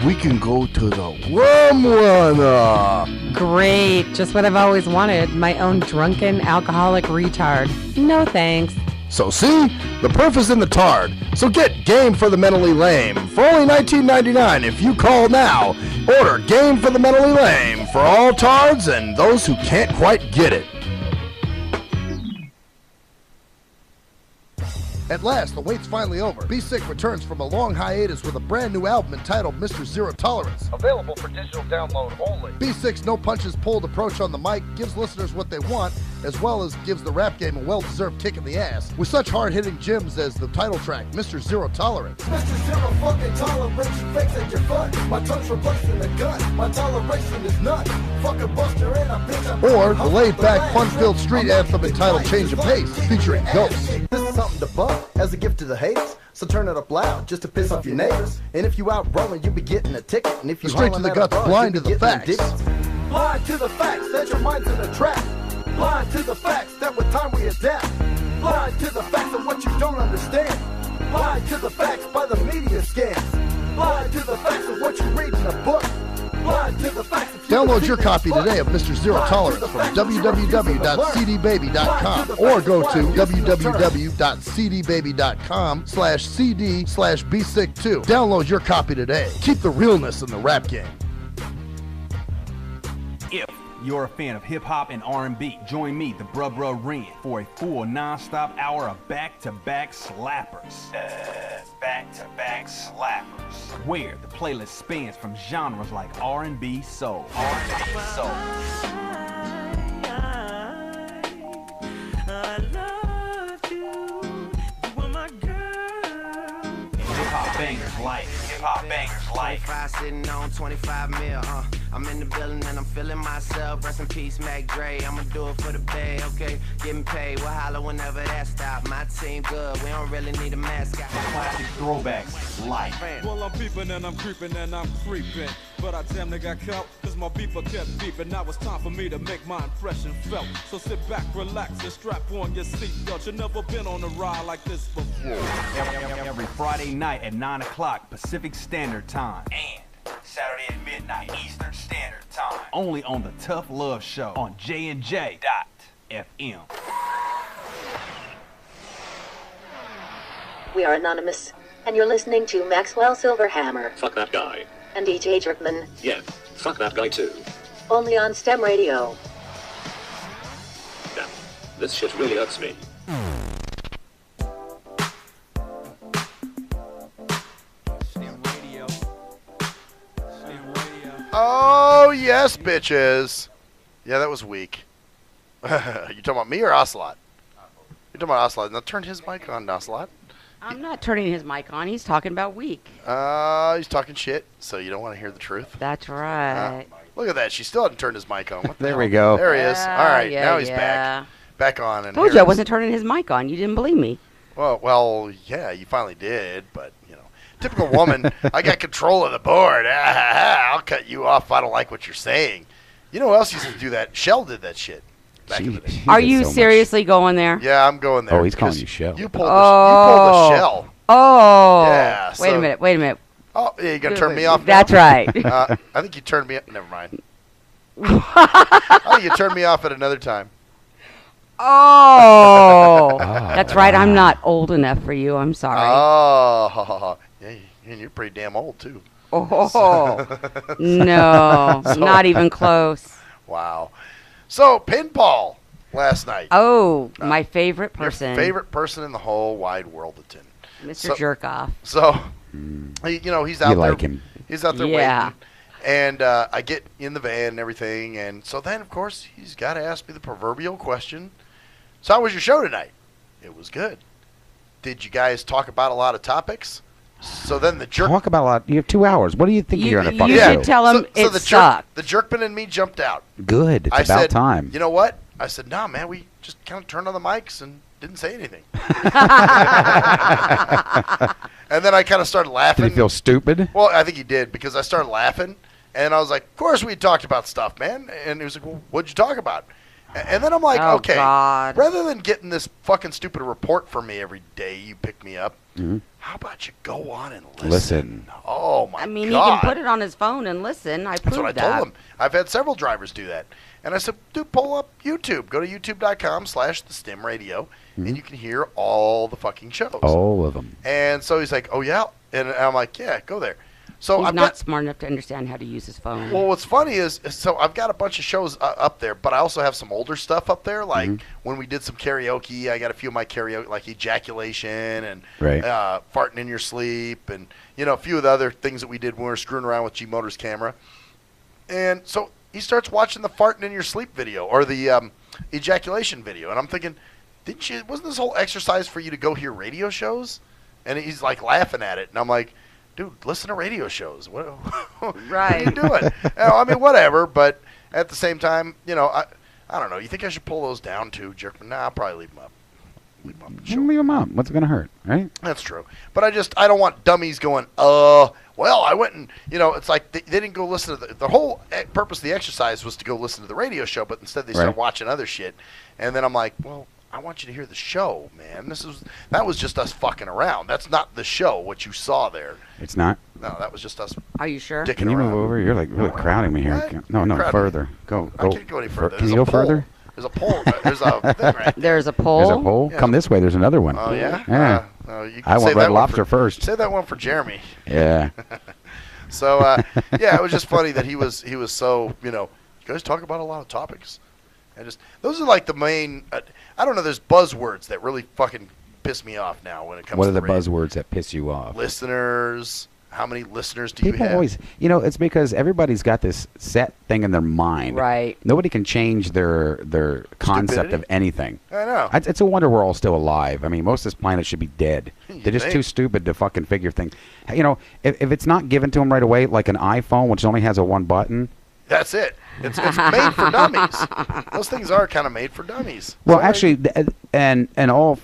we can go to the rum runner. Great, just what I've always wanted. My own drunken alcoholic retard. No thanks. So see, the proof is in the tard. So get Game for the Mentally Lame for only $19.99 if you call now. Order Game for the Mentally Lame for all tards and those who can't quite get it. At last, the wait's finally over. Be Sick returns from a long hiatus with a brand new album entitled Mr. Zero Tolerance. Available for digital download only. Be Sick's no punches pulled approach on the mic gives listeners what they want, as well as gives the rap game a well-deserved kick in the ass, with such hard-hitting gems as the title track, Mr. Zero Tolerance. Mr. Zero fucking tolerance, you fakes at your fun. My tongue's replacing the gun, my toleration is none. Fuck a buster and a bitch. Or the laid-back, fun-filled street anthem entitled Change of Pace, featuring Ghost. This is something to bump as a gift to the haters, so turn it up loud just to piss off your neighbors. And if you out rolling, you be getting a ticket. And if you Straight to the guts, blind to the facts. Blind to the facts that your mind's in a trap. Blind to the facts that with time we adapt. Blind to the facts of what you don't understand. Blind to the facts by the media scams. Blind to the facts of what you read in a book. Blind to the facts of Download your copy today of Mr. Zero Tolerance from www.cdbaby.com or go to www.cdbaby.com/cd/bsick2. Download your copy today. Keep the realness in the rap game. If you're a fan of hip-hop and R&B, join me, the Bruh Ren, for a full non-stop hour of back-to-back slappers. Back-to-back slappers. Where the playlist spans from genres like R&B, soul. R&B, soul. I love you. You are my girl. Hip-hop bangers like. Hip-hop bangers like. 25 sitting on 25 mil, I'm in the building and I'm feeling myself. Rest in peace, Mac Dre. I'ma do it for the bay, okay? Getting paid, we'll holler whenever that stop. My team good, we don't really need a mascot. Classic throwbacks like. Well, I'm peeping and I'm creeping and I'm creeping. But I damn near got caught, cause my beeper kept beeping. Now it's time for me to make my impression felt. So sit back, relax, and strap on your seatbelt. You've never been on a ride like this before. Every Friday night at 9 o'clock Pacific Standard Time. And Saturday at midnight Eastern Standard Time. Only on the Tough Love Show on JNJ.FM. We are anonymous, and you're listening to Maxwell Silverhammer Fuck that guy. and DJ Jerkman, Yeah, fuck that guy too. only on STEM Radio. Damn, this shit really hurts me. Oh, yes, bitches. Yeah, that was weak. You talking about me or Ocelot? You're talking about Ocelot. Now turn his mic on, Ocelot. I'm not turning his mic on. He's talking about weak. He's talking shit, so you don't want to hear the truth. That's right. Look at that. She still hasn't turned his mic on. What the There hell? we go. There he is. All right, yeah, now he's yeah. back on. And Told here you I it is. wasn't turning his mic on. You didn't believe me. Well, yeah, you finally did, but, you know. Typical woman, I got control of the board. I'll cut you off if I don't like what you're saying. You know who else used to do that? Shell did that shit back in the day. Are you seriously going there? Yeah, I'm going there. Oh, he's calling because you Shell. You pulled the shell. Oh. Yeah. Wait a minute. Oh, yeah, you going to turn me off now? That's right. I think you turned me up. Never mind. I think you turned me off at another time. Oh. That's right. I'm not old enough for you. I'm sorry. Oh. Yeah, and you're pretty damn old, too. Oh. No. So- Not even close. Wow. So, pinball last night. Oh, my favorite person. Your favorite person in the whole wide world-aton. Mr. Jerkoff. So, he's out there. like him. He's out there Yeah. waiting. And I get in the van and everything. And so then, of course, he's got to ask me the proverbial question. So how was your show tonight? It was good. Did you guys talk about a lot of topics? So then the jerk. Talk about a lot. You have 2 hours. What do you think you're going to fucking You do? should tell him it the sucked. the jerkman and me jumped out. Good. It's I about said, time. You know what? I said, nah, man, we just kind of turned on the mics and didn't say anything. And then I kind of started laughing. Did he feel stupid? Well, I think he did, because I started laughing, and I was like, of course we talked about stuff, man. And he was like, well, what'd you talk about? And then I'm like, Oh, okay, God. rather than getting this fucking stupid report from me every day, you pick me up, Mhm. how about you go on and listen? Listen. Oh, my God. I mean, he can put it on his phone and listen. I That's proved what I that. told him. I've had several drivers do that. And I said, dude, pull up YouTube. Go to youtube.com/thestimradio, and you can hear all the fucking shows. All of them. And so he's like, oh, yeah. And I'm like, yeah, go there. So He's I've not got, smart enough to understand how to use his phone. well, what's funny is, so I've got a bunch of shows up there, but I also have some older stuff up there. Like when we did some karaoke, I got a few of my karaoke, like ejaculation and Right. farting in your sleep, and a few of the other things that we did when we were screwing around with G Motors camera. And so he starts watching the farting in your sleep video, or the ejaculation video, and I'm thinking, wasn't this whole exercise for you to go hear radio shows? And he's like laughing at it, and I'm like, dude, listen to radio shows. What are you doing? I mean, whatever. But at the same time, I don't know. You think I should pull those down too, jerk? Nah, I'll probably leave them up. Leave them up. What's it going to hurt, right? That's true. But I don't want dummies going, well, I went and, it's like they didn't go listen to the whole purpose of the exercise was to go listen to the radio show, but instead they started watching other shit. And then I'm like, well, I want you to hear the show, man. That was just us fucking around. That's not the show, what you saw there. It's not? No, that was just us. Are you sure? Dicking Can you around. move over? You're like really crowding me here. What? No, Crowding further. Go. I can't go any further. Can There's you a go pole. further? There's a pole. There's a thing right there. There's a pole? There's a pole? Yeah. Come this way. There's another one. Oh, yeah? Yeah. You can I want save Red that one Lobster first. Save that one for Jeremy. Yeah. So, yeah, it was just funny that he was so, you guys talk about a lot of topics. And those are like the main, I don't know, there's buzzwords that really fucking piss me off now when it comes What to are the radio. buzzwords that piss you off? Listeners. How many listeners do you People have? always, it's because everybody's got this set thing in their mind. Right. Nobody can change their concept Stupidity? of anything. I know. It's a wonder we're all still alive. I mean, most of this planet should be dead. They're just think. too stupid to fucking figure things. If it's not given to them right away, like an iPhone, which only has a one button. That's it. It's made for dummies. Those things are kind of made for dummies. Well, actually, and all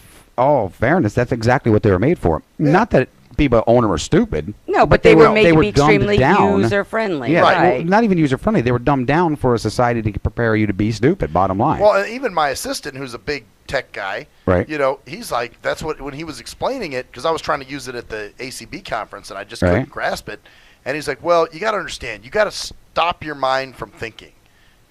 fairness, that's exactly what they were made for. Not that people own them are stupid. No, but they were made to be dumbed extremely down. user-friendly. Yeah, Right. well, not even user-friendly. They were dumbed down for a society to prepare you to be stupid, bottom line. Well, and even my assistant, who's a big tech guy, Right. He's like, that's what, when he was explaining it, because I was trying to use it at the ACB conference, and I just Right. couldn't grasp it. And he's like, well, you got to understand, you got to stop your mind from thinking.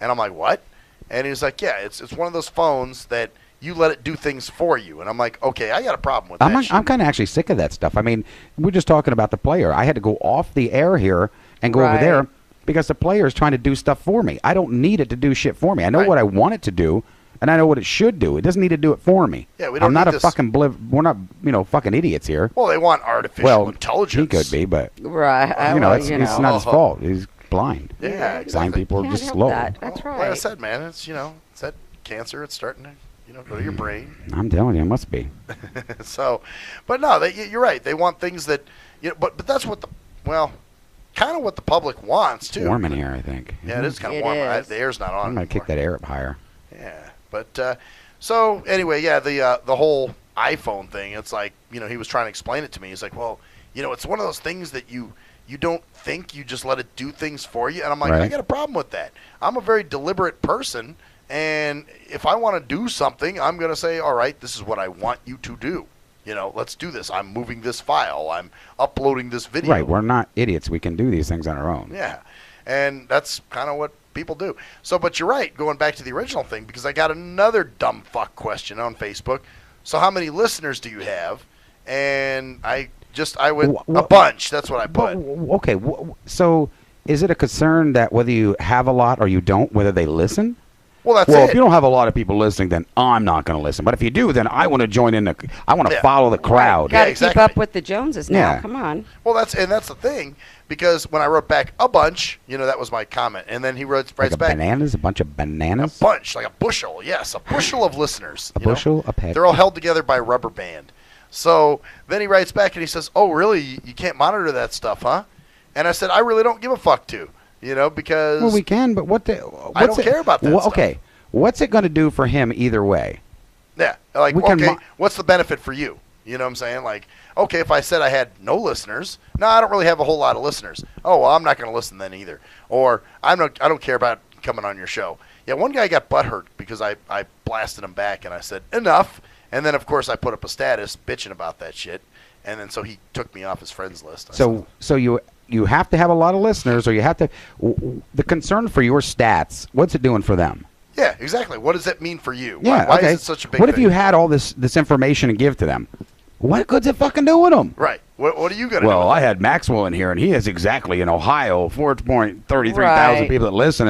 And I'm like, what? And he's like, yeah, it's one of those phones that you let it do things for you. And I'm like, okay, I got a problem with that. I'm kind of actually sick of that stuff. I mean, we're just talking about the player. I had to go off the air here and go over Right. there because the player is trying to do stuff for me. I don't need it to do shit for me. I know what I want it to do, and I know what it should do. It doesn't need to do it for me. Yeah, we don't I'm not need a this- fucking we're not, fucking idiots here. Well, they want artificial intelligence. He could be, but Right. it's not his fault. He's blind. Yeah, Blind exactly. people are Can't just help slow. that. That's Like I right. said, man, it's it's that cancer. It's starting to go to your brain. I'm telling you, it must be. So, but no, you're right. They want things that but that's what kind of what the public wants too. Warm in here, I think. Yeah, it is kind of It warm. is. The air's not on. I'm gonna kick that air up higher. Yeah, but so anyway, yeah, the whole iPhone thing. It's like he was trying to explain it to me. He's like, well, it's one of those things that you don't think, you just let it do things for you. And I'm like, I Right. got a problem with that. I'm a very deliberate person, and if I want to do something, I'm going to say, all right, this is what I want you to do. Let's do this. I'm moving this file. I'm uploading this video. Right, we're not idiots. We can do these things on our own. Yeah, and that's kind of what people do. So, but you're right, going back to the original thing, because I got another dumb fuck question on Facebook. So how many listeners do you have? And I went a bunch. That's what I put. Okay, so is it a concern that whether you have a lot or you don't, whether they listen? Well, that's Well, it. if you don't have a lot of people listening, then I'm not going to listen. But if you do, then I want to join in. I want to Yeah. follow the crowd. Got to exactly. keep up with the Joneses now. Yeah. Come on. Well, that's the thing, because when I wrote back a bunch, that was my comment, and then he writes Like a back bananas, a bunch of bananas. bunch, like a bushel. Yes, a bushel of listeners. A bushel, a peck. They're all held together by a rubber band. So then he writes back and he says, "Oh, really? You can't monitor that stuff, huh?" And I said, "I really don't give a fuck to, because Well, we can, but I don't care about that stuff." Okay, what's it going to do for him either way? Yeah, like, We can okay, what's the benefit for you? You know what I'm saying? Like, okay, if I said I had no listeners, no, I don't really have a whole lot of listeners. Oh, well, I'm not going to listen then either. Or I don't care about coming on your show. Yeah, one guy got butthurt because I blasted him back and I said, enough. And then, of course, I put up a status bitching about that shit. And then so he took me off his friends list. So you have to have a lot of listeners, or you have to. The concern for your stats, what's it doing for them? Yeah, exactly. What does that mean for you? Yeah, why okay. is it such a big What if thing? you had all this information to give to them? What good's it fucking doing them? Right. What are you going to do? Well, I had Maxwell in here, and he has exactly in Ohio 4.33 thousand Right. people that listen,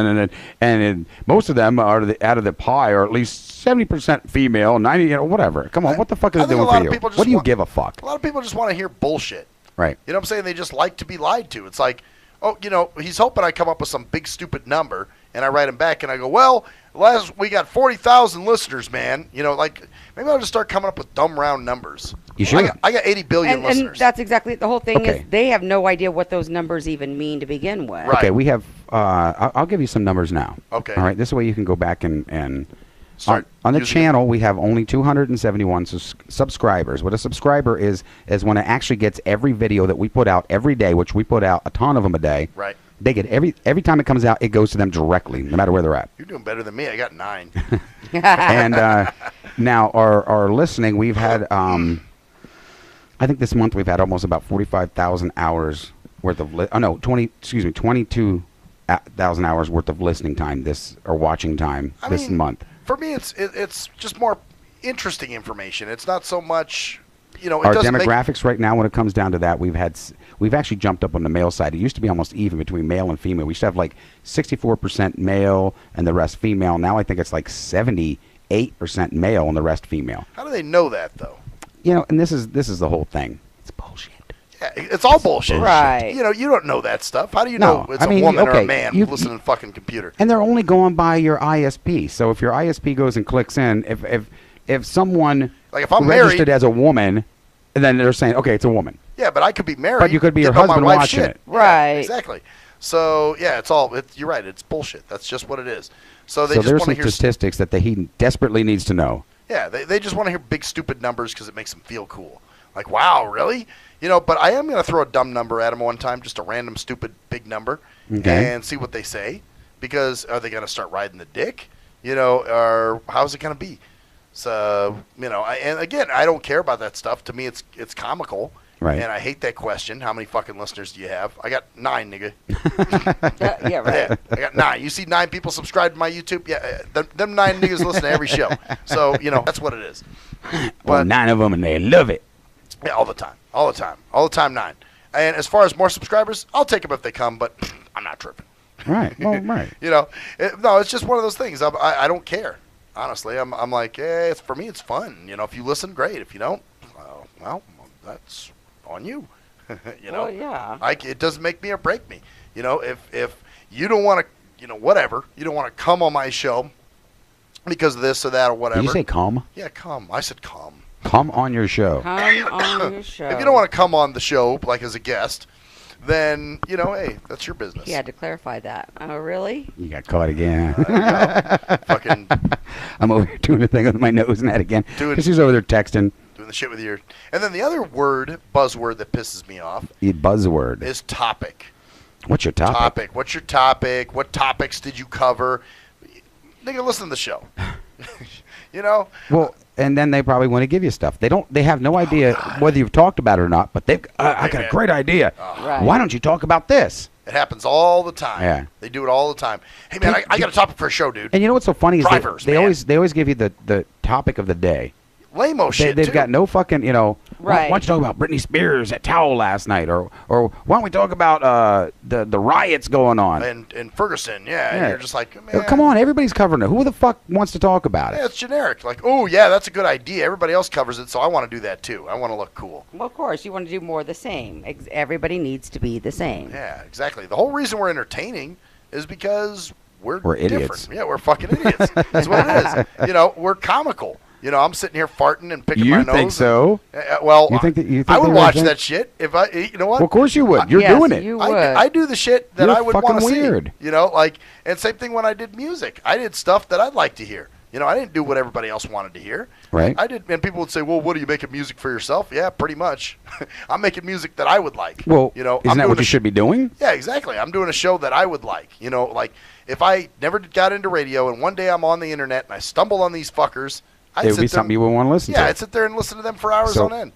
and most of them are out of the pie are at least 70% female, 90, whatever. Come on, what the fuck is I it think a doing lot for of you? people just What do you want- give a fuck? A lot of people just want to hear bullshit. Right. You know what I'm saying? They just like to be lied to. It's like, oh, he's hoping I come up with some big stupid number, and I write him back, and I go, well, we got 40,000 listeners, man. Like, maybe I'll just start coming up with dumb round numbers. You should. I got 80 billion And listeners. that's exactly the whole thing. Okay. Is they have no idea what those numbers even mean to begin with. Okay, we have. I'll give you some numbers now. Okay. All right. This way you can go back and Start on the using channel we have only 271 subscribers. What a subscriber is when it actually gets every video that we put out every day, which we put out a ton of them a day. Right. They get every time it comes out, it goes to them directly, no matter where they're at. You're doing better than me. I got 9. And now our listening, we've had. I think this month we've had almost about 45,000 hours worth of 22,000 hours worth of listening time watching time this month. For me, it's just more interesting information. It's not so much, it Our doesn't demographics right now, when it comes down to that, we've actually jumped up on the male side. It used to be almost even between male and female. We used to have like 64% male and the rest female. Now I think it's like 78% male and the rest female. How do they know that, though? And this is the whole thing. It's bullshit. Yeah, it's all bullshit. Right. You don't know that stuff. How do you No, know it's I mean, a woman or okay, a man listening to the fucking computer? And they're only going by your ISP. So if your ISP goes and clicks in, if someone Like, if I'm registered married- as a woman, then they're saying, okay, it's a woman. Yeah, but I could be married. But you could be your getting on my husband wife's watching shit. it. Yeah, Right. exactly. So, yeah, you're right. It's bullshit. That's just what it is. So they So just there's want to some hear... statistics that he desperately needs to know. Yeah, they just want to hear big, stupid numbers because it makes them feel cool. Like, wow, really? But I am going to throw a dumb number at them one time, just a random, stupid, big number, Okay. and see what they say. Because are they going to start riding the dick? Or how's it going to be? So, and again, I don't care about that stuff. To me, it's comical. Right. And I hate that question. How many fucking listeners do you have? I got 9, nigga. Yeah, right. Yeah, I got 9. You see 9 people subscribe to my YouTube? Yeah, them 9 niggas listen to every show. So, that's what it is. Well, 9 of them, and they love it. Yeah, all the time. All the time. All the time, 9. And as far as more subscribers, I'll take them if they come, but I'm not tripping. Right. Well, right. No, it's just one of those things. I don't care. Honestly, I'm like, for me, it's fun. If you listen, great. If you don't, well, that's on you. Well, yeah. It doesn't make me or break me. If you don't want to, whatever, you don't want to come on my show because of this or that or whatever. Did you say come? Yeah, come. I said come. Come on your show. Come on your show. If you don't want to come on the show, like as a guest, then, hey, that's your business. He had to clarify that. Oh, really? You got caught again. Fucking I'm over here doing a thing with my nose and that again. Because he's over there texting. doing the shit with your... And then the other buzzword that pisses me off Buzzword. is topic. What's your topic? What's your topic? What topics did you cover? Nigga, listen to the show. Well, and then they probably want to give you stuff. They have no idea whether you've talked about it or not, but I got a great idea. Right. Why don't you talk about this? It happens all the time. Yeah. They do it all the time. Hey, man, I got a topic for a show, dude. And you know what's so funny is Drivers, they man. always give you the topic of the day. Lame-o shit, They've too. got no fucking, Right. why don't you talk about Britney Spears at Towel last night? Or why don't we talk about the riots going on? And Ferguson, yeah. And you're just like, man. Come on, everybody's covering it. Who the fuck wants to talk about it? Yeah, it's generic. Like, oh, yeah, that's a good idea. Everybody else covers it, so I want to do that, too. I want to look cool. Well, of course, you want to do more of the same. Everybody needs to be the same. Yeah, exactly. The whole reason we're entertaining is because we're We're different. idiots. Yeah, we're fucking idiots. That's what it is. We're comical. You know, I'm sitting here farting and picking You my nose. think so? Well, You think that- you think I would they would watch think- that shit if I. You know what? Well, of course you would. You're Yes, doing it. you I, would. I do the shit that You're I would fucking want to see. weird. You know, like, and same thing when I did music. I did stuff that I'd like to hear. You know, I didn't do what everybody else wanted to hear. Right. I did, and people would say, "Well, what are you making music for yourself?" Yeah, pretty much. I'm making music that I would like. Well, you know, isn't I'm that doing what a you should be doing? Yeah, exactly. I'm doing a show that I would like. You know, like if I never got into radio and one day I'm on the internet and I stumble on these fuckers, It would be something you would want to listen to. Yeah, I'd sit there and listen to them for hours So- on end.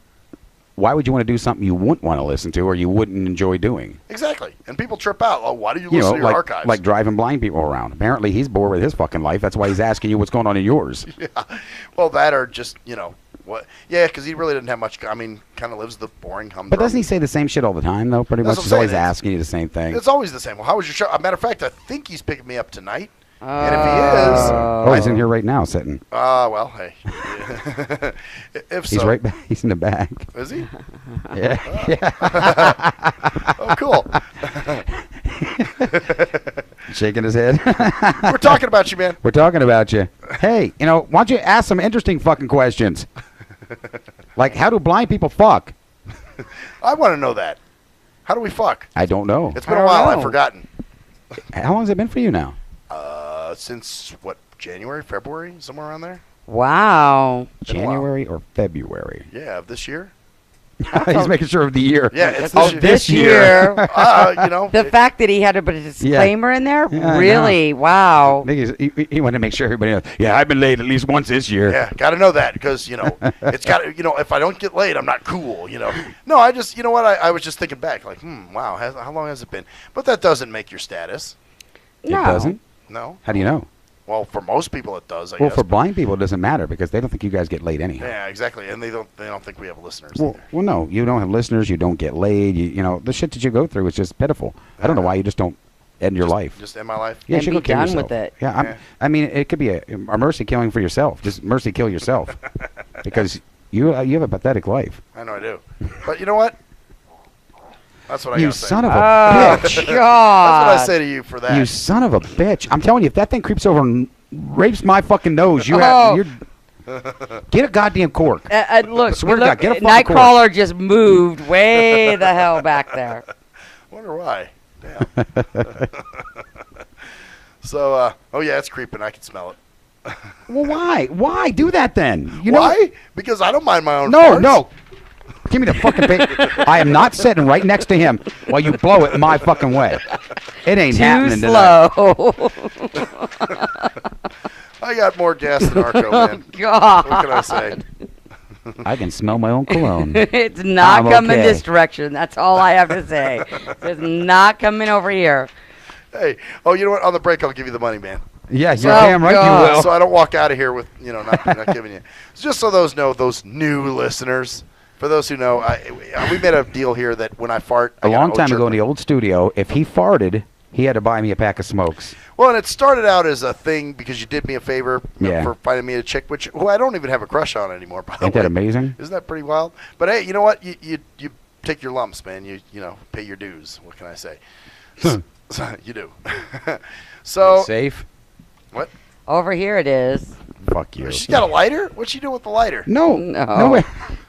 Why would you want to do something you wouldn't want to listen to or you wouldn't enjoy doing? Exactly. And people trip out. Oh, why do you You listen know, to your like, archives? like driving blind people around. Apparently, he's bored with his fucking life. That's why he's asking you what's going on in yours. Yeah. Well, that or just, you know, what? Yeah, because he really didn't have much. I mean, kind of lives the boring humdrum. But doesn't he say the same shit all the time, though? Pretty That's much, what he's I'm always saying. asking you the same thing. It's always the same. Well, how was your show? As a matter of fact, I think he's picking me up tonight. And if he is, Oh, he's in here right now, sitting. well, hey. If so, He's right back. He's in the back. Is he? Yeah. Oh, cool. Shaking his head. We're talking about you, man. We're talking about you. Hey, you know, why don't you ask some interesting fucking questions? Like, how do blind people fuck? I want to know that. How do we fuck? I don't know. It's been a while. I've forgotten. How long has it been for you now? Since, what, January, February, somewhere around there? Wow. January or February? Yeah, of this year. He's making sure of the year. Yeah, it's this year. You know. The fact that he had to put a disclaimer in there, Yeah, I really, wow. I think he wanted to make sure everybody knows. Yeah, I've been late at least once this year. Yeah, got to know that because, you know, it's got to, you know, if I don't get laid, I'm not cool, you know. No, I just, you know what, I was just thinking back, like, wow, how long has it been? But that doesn't make your status. It doesn't? No. How do you know? Well, for most people it does, I Well, guess. for blind people, it doesn't matter because they don't think you guys get laid anyhow. Yeah, exactly. And they don't think we have listeners. Well, no, you don't have listeners. You don't get laid. You know, the shit that you go through is just pitiful. I don't know why you just don't end your life. Just end my life? Yeah, you should And go be kill done yourself. with it. Yeah, I mean, it could be a mercy killing for yourself. Just mercy kill yourself because you have a pathetic life. I know I do. But you know what? That's what I You gotta say. son of a Oh, bitch. That's what I say to you for that. You son of a bitch. I'm telling you, if that thing creeps over and rapes my fucking nose, you're get a goddamn cork. Look, swear to look, God, get a fucking cork. Nightcrawler just moved way the hell back there. Wonder why. Damn. So, oh yeah, it's creeping. I can smell it. Well, why? Why do that then? You Why? know, Because I don't mind my own no, farts. no. Give me the fucking paper. I am not sitting right next to him while you blow it my fucking way. It ain't Too happening slow. I got more gas than Arco, man. God. What can I say? I can smell my own cologne. It's not I'm coming okay. this direction. That's all I have to say. It's not coming over here. Hey, oh, you know what? On the break, I'll give you the money, man. Yeah, you're damn right you will. So I don't walk out of here with, you know, not giving you. Just so those know, those new listeners. For those who know, we made a deal here that when I fart, A long time ago in the old studio, if he farted, he had to buy me a pack of smokes. Well, and it started out as a thing because you did me a favor Yeah. for finding me a chick, who I don't even have a crush on anymore. By the Ain't way. that amazing? Isn't that pretty wild? But hey, you know what? You take your lumps, man. You know, pay your dues. What can I say? You do. So safe. What? Over here it is. Fuck you. She's got a lighter. What's she doing with the lighter? No. No. way.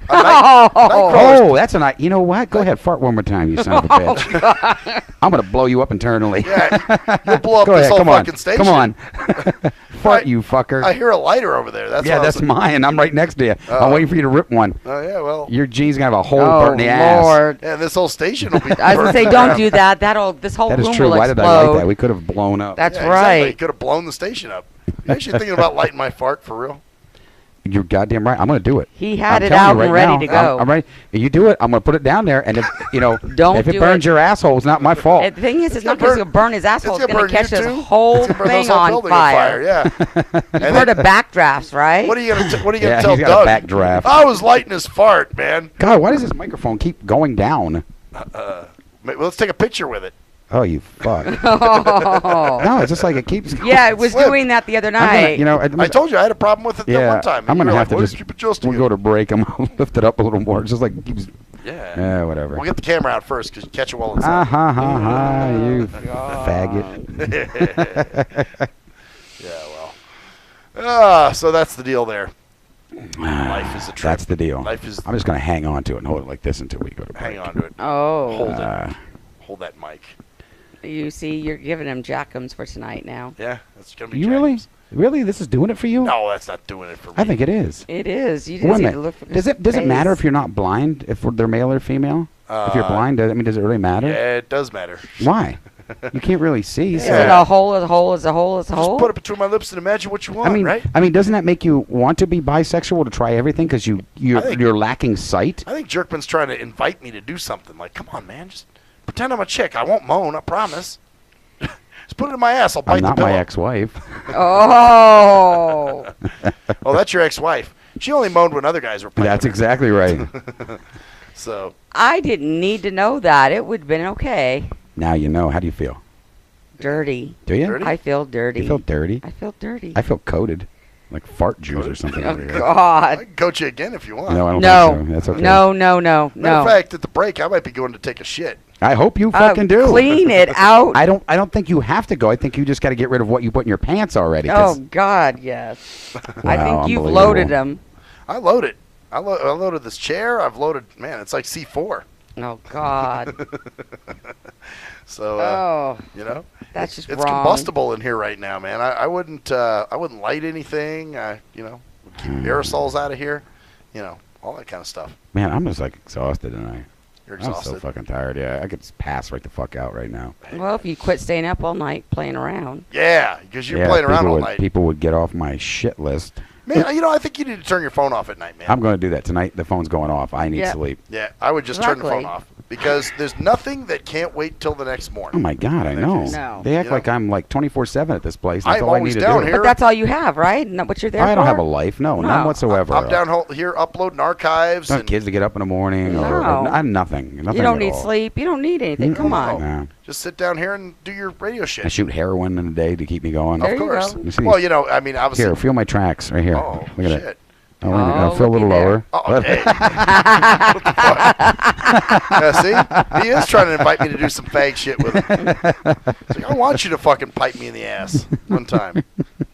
Nightcrawler's- Oh, that's a night. You know what? Go ahead, fart one more time, you son of a bitch. I'm gonna blow you up internally. Yeah, you'll blow up Go this ahead, whole come on. fucking station. Come on. Fart, you fucker. I hear a lighter over there. That's yeah, what I was that's mine. I'm right next to you. I'm waiting for you to rip one. Oh yeah, well. Your jeans gonna have a hole Oh, burnt in the ass. Lord. Yeah, this whole station will be. I was going to say, don't do that. This whole That is room true. will Why did explode. I like that? We could have blown up. That's Yeah, right. Exactly. You could have blown the station up. You actually thinking about lighting my fart for real? You're goddamn right. I'm gonna do it. He had I'm it telling out you and right ready now, to go. I'm ready. You do it. I'm gonna put it down there, and if you know, Don't if it do burns it. your asshole, it's not my fault. The thing is, it's not gonna just going to burn his asshole. It's gonna going to burn catch you this too. whole It's gonna burn thing this whole on building fire. Yeah. You've heard of backdrafts, right? What are you gonna Yeah, tell he's got a Doug? backdraft. I was lighting his fart, man. God, why does this microphone keep going down? Let's take a picture with it. Oh, you fuck. Oh. No, it's just like it keeps. Yeah, it was Flip. doing that the other I'm gonna- night. you know, I told you I had a problem with it that yeah, one time. and I'm you gonna were have like, to "Well, just. keep adjusting We'll it." go to break. I'm gonna lift it up a little more. It's just like it keeps. Yeah. Yeah, whatever. We'll get the camera out first because you catch it while it's Ah on. ha ha ha! You faggot. Yeah, well. So that's the deal there. Life is a trip. That's the deal. Life is. I'm just going to hang on to it and hold it like this until we go to break. Hang on to it. Oh. Hold it. Hold that mic. You see, you're giving him Jackums for tonight now. Yeah, that's gonna be. You really? Really? This is doing it for you? No, that's not doing it for me. I think it is. It is. You Wait a just need minute. to look for Does it matter if you're not blind, if they're male or female? If you're blind, does it really matter? Yeah, it does matter. Why? You can't really see. Is So. it a hole? Is a hole? Is a hole? Is a Just hole? put it between my lips and imagine what you want, right? I mean, doesn't that make you want to be bisexual to try everything because you're lacking sight? I think Jerkman's trying to invite me to do something. Like, come on, man, just pretend I'm a chick. I won't moan. I promise. Just put it in my ass. I'll bite I'm not the pillow. my ex-wife. Oh. Oh, that's your ex-wife. She only moaned when other guys were playing. That's exactly right. So. I didn't need to know that. It would have been okay. Now you know. How do you feel? Dirty. Do you? Dirty? I feel dirty. You feel dirty? I feel dirty. I feel coated, like fart juice or something. Oh, over here. God. I can coach you again if you want. No, I don't No. think so. That's okay. No. Matter of fact, at the break, I might be going to take a shit. I hope you fucking do. Clean it out. I don't think you have to go. I think you just got to get rid of what you put in your pants already. 'cause- Oh, God, yes. I Wow, think you've unbelievable. loaded them. I loaded. I loaded this chair. I've loaded. Man, it's like C4. Oh, God. So, you know, that's just it's wrong. combustible in here right now, man. I wouldn't light anything. You know, keep aerosols out of here. You know, all that kind of stuff. Man, I'm just like exhausted tonight. You're I'm so exhausted. fucking tired. Yeah, I could just pass right the fuck out right now. Well, if you quit staying up all night playing around. Yeah, because you're Yeah, playing around people all would, night. People would get off my shit list. Man, you know, I think you need to turn your phone off at night, man. I'm going to do that tonight. The phone's going off. I need Yeah. sleep. Yeah, I would just turn the phone Exactly. off because there's nothing that can't wait till the next morning. Oh my God, I know. No. They act You know? like I'm like 24/7 at this place. That's I'm all I always need to down do. here. But that's all you have, right? Not what you're there I don't for? have a life. No, none No. whatsoever. I'm down here uploading archives. I don't have And kids to get up in the morning or No. I'm nothing. Nothing You don't at need all. sleep. You don't need anything. Come on. No. just sit down here and do your radio shit. I shoot heroin in a day to keep me going. There Of you course. go. You see? Well, you know, I mean, obviously. Here, feel my tracks right here. Oh, Look at shit. it. Oh, wait a minute. Oh, I'll feel a little looky there. lower. Oh, hey. What the fuck? Yeah, see? He is trying to invite me to do some fag shit with him. He's like, I want you to fucking pipe me in the ass one time.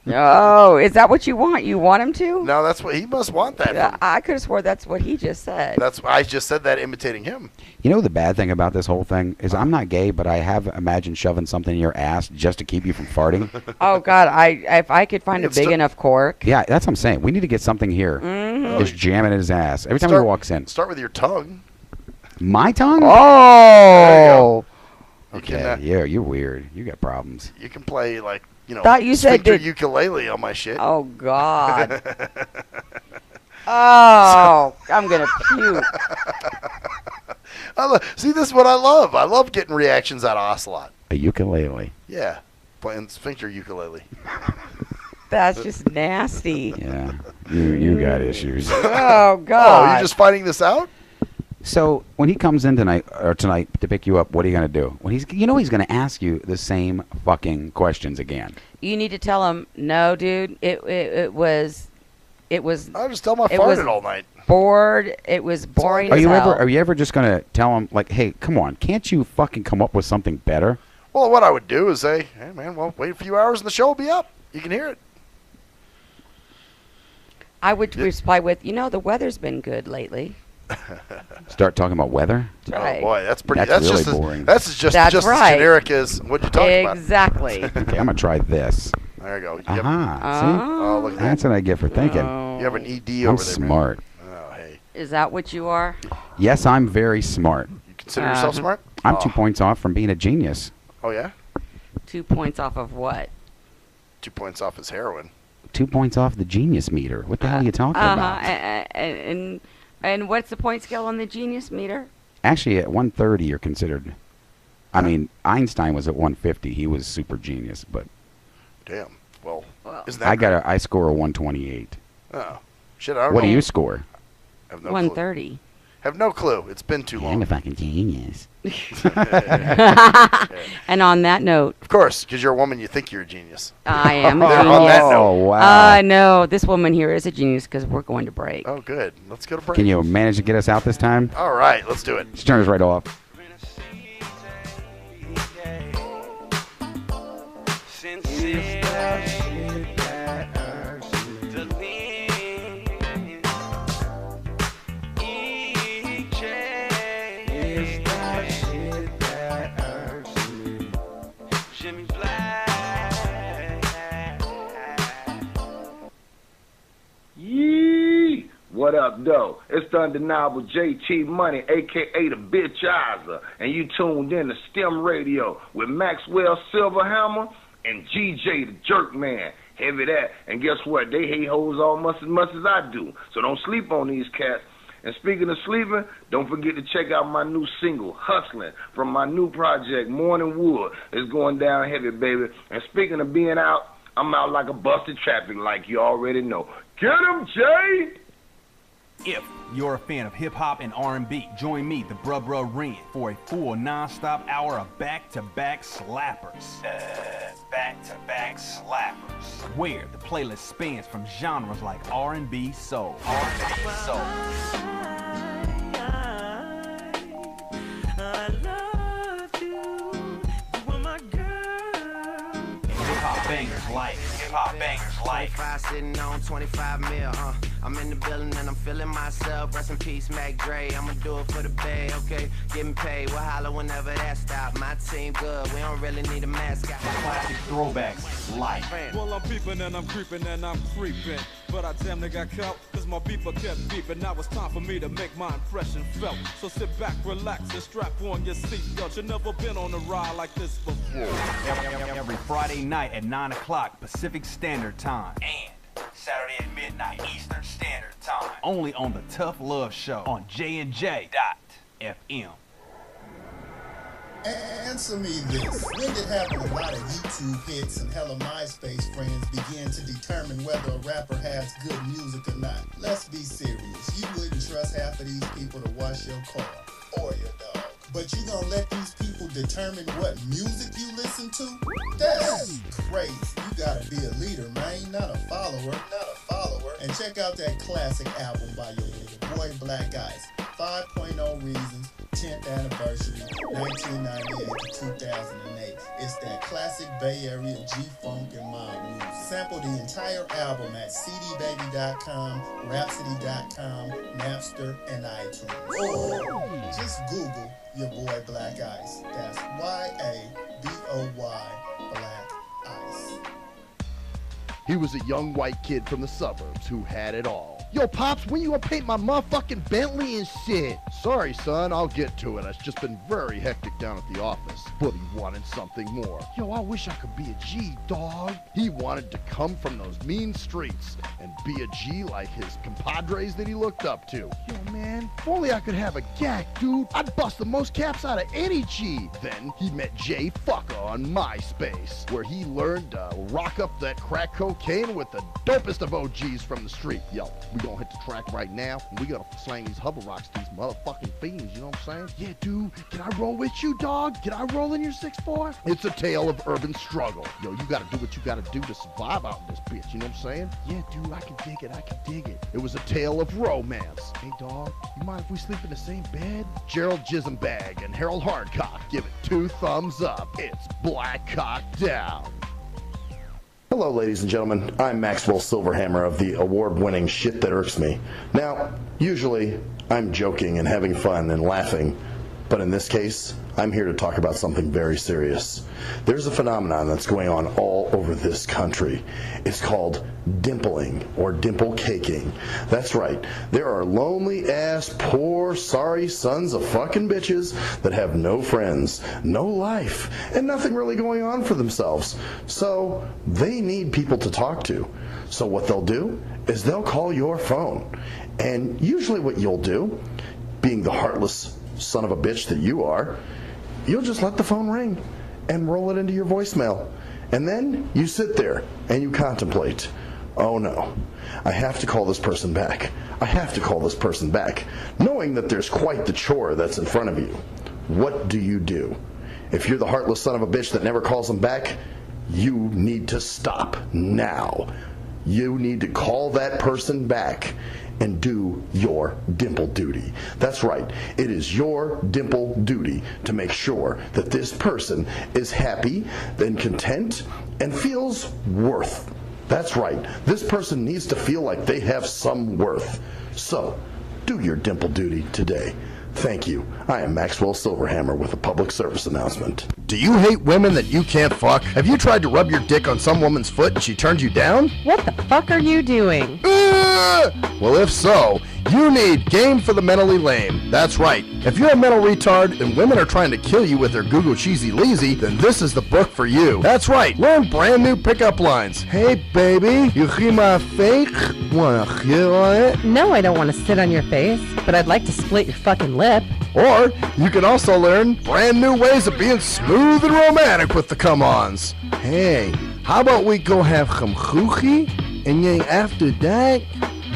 Oh, is that what you want? You want him to? No, that's what he must want that. From, I could have swore that's what he just said. I just said that imitating him. You know the bad thing about this whole thing is I'm not gay, but I have imagined shoving something in your ass just to keep you from farting. Oh God, if I could find a It's big still- enough cork. Yeah, that's what I'm saying. We need to get something here. Mhm. Just jam it in his ass every time he Start- walks in. Start with your tongue. My tongue? Oh. You Okay, can, yeah, you're weird. You got problems. you can play like, you know, Thought you said sphincter that- ukulele on my shit. Oh God. Oh, I'm gonna puke. See, this is what I love. I love getting reactions out of Ocelot. A ukulele. Yeah, playing sphincter ukulele. That's just nasty. Yeah, you got issues. Oh Oh, God. you're just finding this out? So when he comes in tonight to pick you up, what are you gonna do? When he's gonna ask you the same fucking questions again. You need to tell him, no, dude. It was. I'll just tell him I It was farted all night. bored. It was boring. Are as you hell. ever just gonna tell him like, hey, come on, can't you fucking come up with something better? Well, what I would do is say, hey, man, well, wait a few hours and the show will be up. You can hear it. I would reply with, the weather's been good lately. Start talking about weather. Right. Oh, boy, that's pretty. That's That's, really just boring. That's just That's as right. generic as what you talked about. Exactly. Okay, I'm gonna try this. There you go. Yep. Aha. Oh, look See, at that. that's what I get for thinking. You have an ED I'm over there, man. smart. Oh, hey. Is that what you are? Yes, I'm very smart. You consider yourself smart? I'm Oh. 2 points off from being a genius. Oh, yeah? 2 points off of what? 2 points off his heroin. 2 points off the genius meter. What the hell are you talking about? And what's the point scale on the genius meter? Actually, at 130, you're considered. I mean, Einstein was at 150. He was super genius, but Damn. Well, isn't that I score a 128. Oh. Shit, I don't What know. do you score? I have no 130. clue. Have no clue. It's been too long. I'm a fucking genius. And on that note, Of course, because you're a woman, you think you're a genius. I am a There, genius. on that note. Oh, wow. No, this woman here is a genius because we're going to break. Oh, good. Let's go to break. Can you manage to get us out this time? All right, let's do it. Just turn us right off. What up, though? It's the undeniable JT Money, a.k.a. the Bitchizer, and you tuned in to Stim Radio with Maxwell Silverhammer and GJ the Jerk Man. Heavy that. And guess what? They hate hoes almost as much as I do. So don't sleep on these cats. And speaking of sleeping, don't forget to check out my new single, Hustling, from my new project, Morning Wood. It's going down heavy, baby. And speaking of being out, I'm out like a busted traffic like you already know. Get him, Jay! If you're a fan of hip-hop and R&B, join me, the Bruh Ren, for a full non-stop hour of back-to-back slappers. Back-to-back slappers. Where the playlist spans from genres like R&B, soul. R&B, soul. I love you. You are my girl. Hip-hop bangers life. Hip-hop bangers life. 25 sitting on 25 mil, I'm in the building and I'm feeling myself. Rest in peace, Mac Dre. I'ma do it for the bay, okay? Getting paid, we'll holler whenever that stop. My team good, we don't really need a mascot. Classic throwbacks, life. Well, I'm peeping and I'm creeping and I'm creeping. But I damn near got caught, cause my beeper kept beeping. Now it's time for me to make my impression felt. So sit back, relax, and strap on your seatbelt. You've never been on a ride like this before. Every Friday night at 9 o'clock Pacific Standard Time. And Saturday at midnight Eastern Standard Time. Only on the Tough Love Show on JNJ.FM. Answer me this. When did having a lot of YouTube hits and hella MySpace friends begin to determine whether a rapper has good music or not? Let's be serious. You wouldn't trust half of these people to wash your car or your dog. But you gonna let these people determine what music you listen to? That's crazy. You gotta be a leader, man, not a follower. And check out that classic album by your boy Black Ice, 5.0 Reasons, 10th anniversary, 1998 to 2008. It's that classic Bay Area G-Funk and mob music. Sample the entire album at cdbaby.com, rhapsody.com, Napster, and iTunes. Or just Google your boy Black Ice. That's Y-A-B-O-Y, Black Ice. He was a young white kid from the suburbs who had it all. Yo, Pops, when you gonna paint my motherfucking Bentley and shit? Sorry, son, I'll get to it. It's just been very hectic down at the office. But he wanted something more. Yo, I wish I could be a G, dog. He wanted to come from those mean streets and be a G like his compadres that he looked up to. Yo, man, if only I could have a gag, dude. I'd bust the most caps out of any G. Then he met Jay Fucker on MySpace, where he learned to rock up that crack cocaine with the dopest of OGs from the street. Yo, we gonna hit the track right now, and we gotta slang these hubble rocks to these motherfucking fiends, you know what I'm saying? Yeah, dude, can I roll with you, dog? Can I roll in your 6'4"? It's a tale of urban struggle. Yo, you gotta do what you gotta do to survive out in this bitch, you know what I'm saying? Yeah, dude, I can dig it. It was a tale of romance. Hey, dog, you mind if we sleep in the same bed? Gerald Jisenbag and Harold Hardcock give it 2 thumbs up. It's Black Cock Down. Hello, ladies and gentlemen. I'm Maxwell Silverhammer of the award-winning Shit That Irks Me. Now, usually, I'm joking and having fun and laughing, but in this case, I'm here to talk about something very serious. There's a phenomenon that's going on all over this country. It's called dimpling or dimple caking. That's right. There are lonely-ass, poor, sorry sons of fucking bitches that have no friends, no life, and nothing really going on for themselves. So they need people to talk to. So what they'll do is they'll call your phone. And usually what you'll do, being the heartless son of a bitch that you are, you'll just let the phone ring and roll it into your voicemail. And then you sit there and you contemplate, oh no, I have to call this person back. I have to call this person back, knowing that there's quite the chore that's in front of you. What do? If you're the heartless son of a bitch that never calls them back, you need to stop now. You need to call that person back and do your dimple duty. That's right. It is your dimple duty to make sure that this person is happy and content and feels worth. That's right. This person needs to feel like they have some worth. So, do your dimple duty today. Thank you. I am Maxwell Silverhammer with a public service announcement. Do you hate women that you can't fuck? Have you tried to rub your dick on some woman's foot and she turned you down? What the fuck are you doing? Well, if so, You need Game for the Mentally Lame. That's right. If you're a mental retard and women are trying to kill you with their Google Cheesy Leezy, then this is the book for you. That's right. Learn brand new pickup lines. Hey, baby, you hear my fake? Wanna hit on it? No, I don't want to sit on your face, but I'd like to split your fucking lip. Or you can also learn brand new ways of being smooth and romantic with the come-ons. Hey, how about we go have some choochie, and then after that,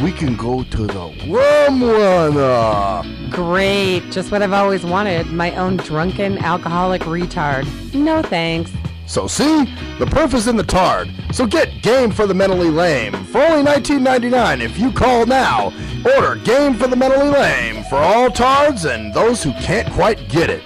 we can go to the rum runner. Great, just what I've always wanted. My own drunken alcoholic retard. No thanks. So see, the proof is in the tard. So get Game for the Mentally Lame for only $19.99 if you call now. Order Game for the Mentally Lame for all tards and those who can't quite get it.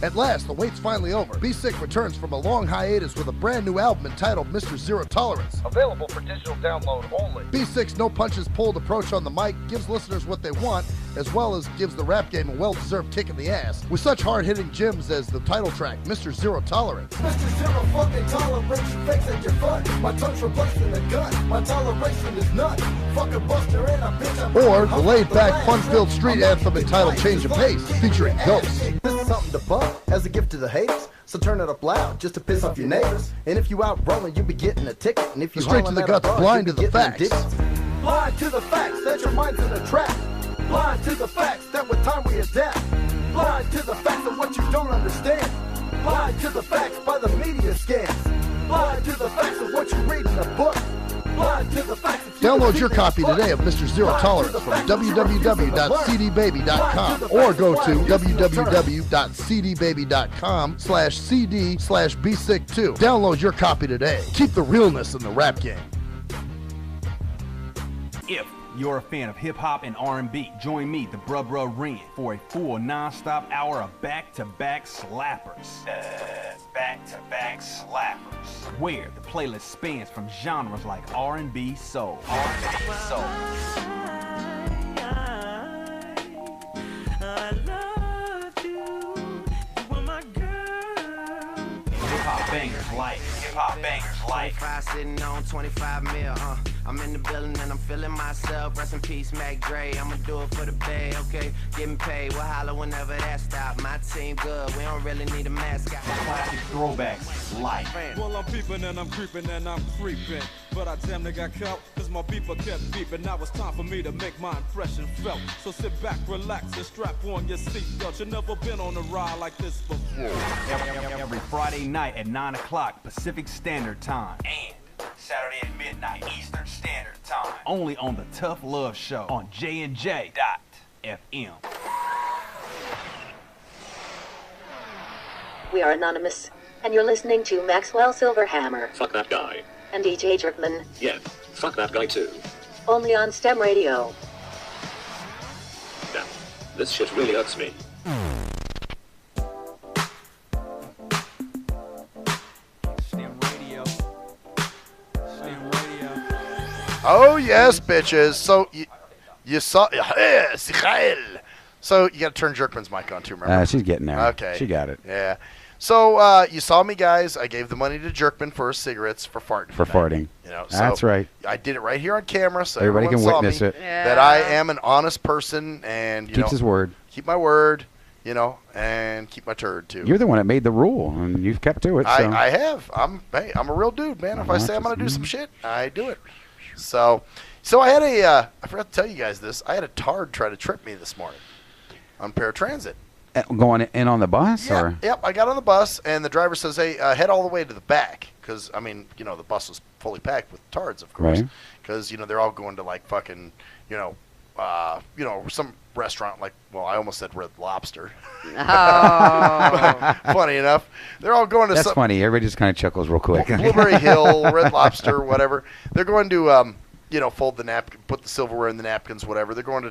At last, the wait's finally over. Be Sick returns from a long hiatus with a brand new album entitled Mr. Zero Tolerance. Available for digital download only. Be Sick's no punches pulled approach on the mic gives listeners what they want, as well as gives the rap game a well-deserved kick in the ass, with such hard-hitting gems as the title track, Mr. Zero Tolerance. Mr. Zero fucking tolerance, you fakes at your fun. My tongue's replacing the gun. My toleration is none. Fucking buster and a bitch. Or the laid-back, fun-filled street anthem entitled Change of Pace, featuring Ghost. This is something to bump as a gift to the haters. So turn it up loud just to piss off your neighbors. And if you out rolling, you be getting a ticket. And if you Straight to the guts, blind to the facts. Blind to the facts that your mind's in a trap. Blind to the facts that with time we adapt. Blind to the facts of what you don't understand. Blind to the facts by the media scams. Blind to the facts of what you read in a book. Blind to the facts. Download your copy today of Mr. Zero Tolerance from www.cdbaby.com or go to www.cdbaby.com/cd/bsick2. Download your copy today. Keep the realness in the rap game. If you're a fan of hip-hop and R&B, join me, the Bruh Ren, for a full non-stop hour of back-to-back slappers. Back-to-back slappers. Where the playlist spans from genres like R&B, soul. R&B, soul. I love you. You are my girl. Hip-hop bangers like. Hip-hop bangers like. 25 sitting on 25 mil, I'm in the building and I'm feeling myself. Rest in peace, Mac Dre. I'ma do it for the bay, okay? Getting paid, we'll holler whenever that stop. My team good, we don't really need a mascot. Classic throwbacks like. Well, I'm peeping and I'm creeping and I'm creeping. But I damn near got caught, cause my beeper kept beeping. Now it's time for me to make my impression felt. So sit back, relax, and strap on your seatbelt. You've never been on a ride like this before. Every Friday night at 9 o'clock Pacific Standard Time. And Saturday at midnight Eastern Standard Time. Only on the Tough Love Show on JNJ.FM. We are Anonymous, and you're listening to Maxwell Silverhammer Fuck that guy. and DJ Jerkman, Yeah, fuck that guy too. only on STEM Radio. Damn, this shit really hurts me. Stim Radio. Stim Radio. Oh yes, bitches. So you saw So you got to turn Jerkman's mic on too. Remember? She's getting there. Okay. She got it. Yeah. So you saw me, guys. I gave the money to Jerkman for his cigarettes for farting. For farting. You know, so That's right. I did it right here on camera, so Everybody everyone can saw witness me, it. that I am an honest person and you Keeps know, his word. Keep my word, you know, and keep my turd too. You're the one that made the rule, and you've kept to it. So. I have. I'm a real dude, man. If I say I'm gonna do some shit, I do it. So I had I forgot to tell you guys this. I had a tard try to trip me this morning on paratransit. Going in on the bus, Yeah, or yep. I got on the bus, and the driver says, "Hey, head all the way to the back," because I mean, you know, the bus was fully packed with tards, of course, Right. because you know they're all going to like fucking, some restaurant like. Well, I almost said Red Lobster. Oh. Funny enough, they're all going to. that's funny. Everybody just kind of chuckles real quick. Blueberry Hill, Red Lobster, whatever. They're going to, fold the napkin, put the silverware in the napkins, whatever. They're going to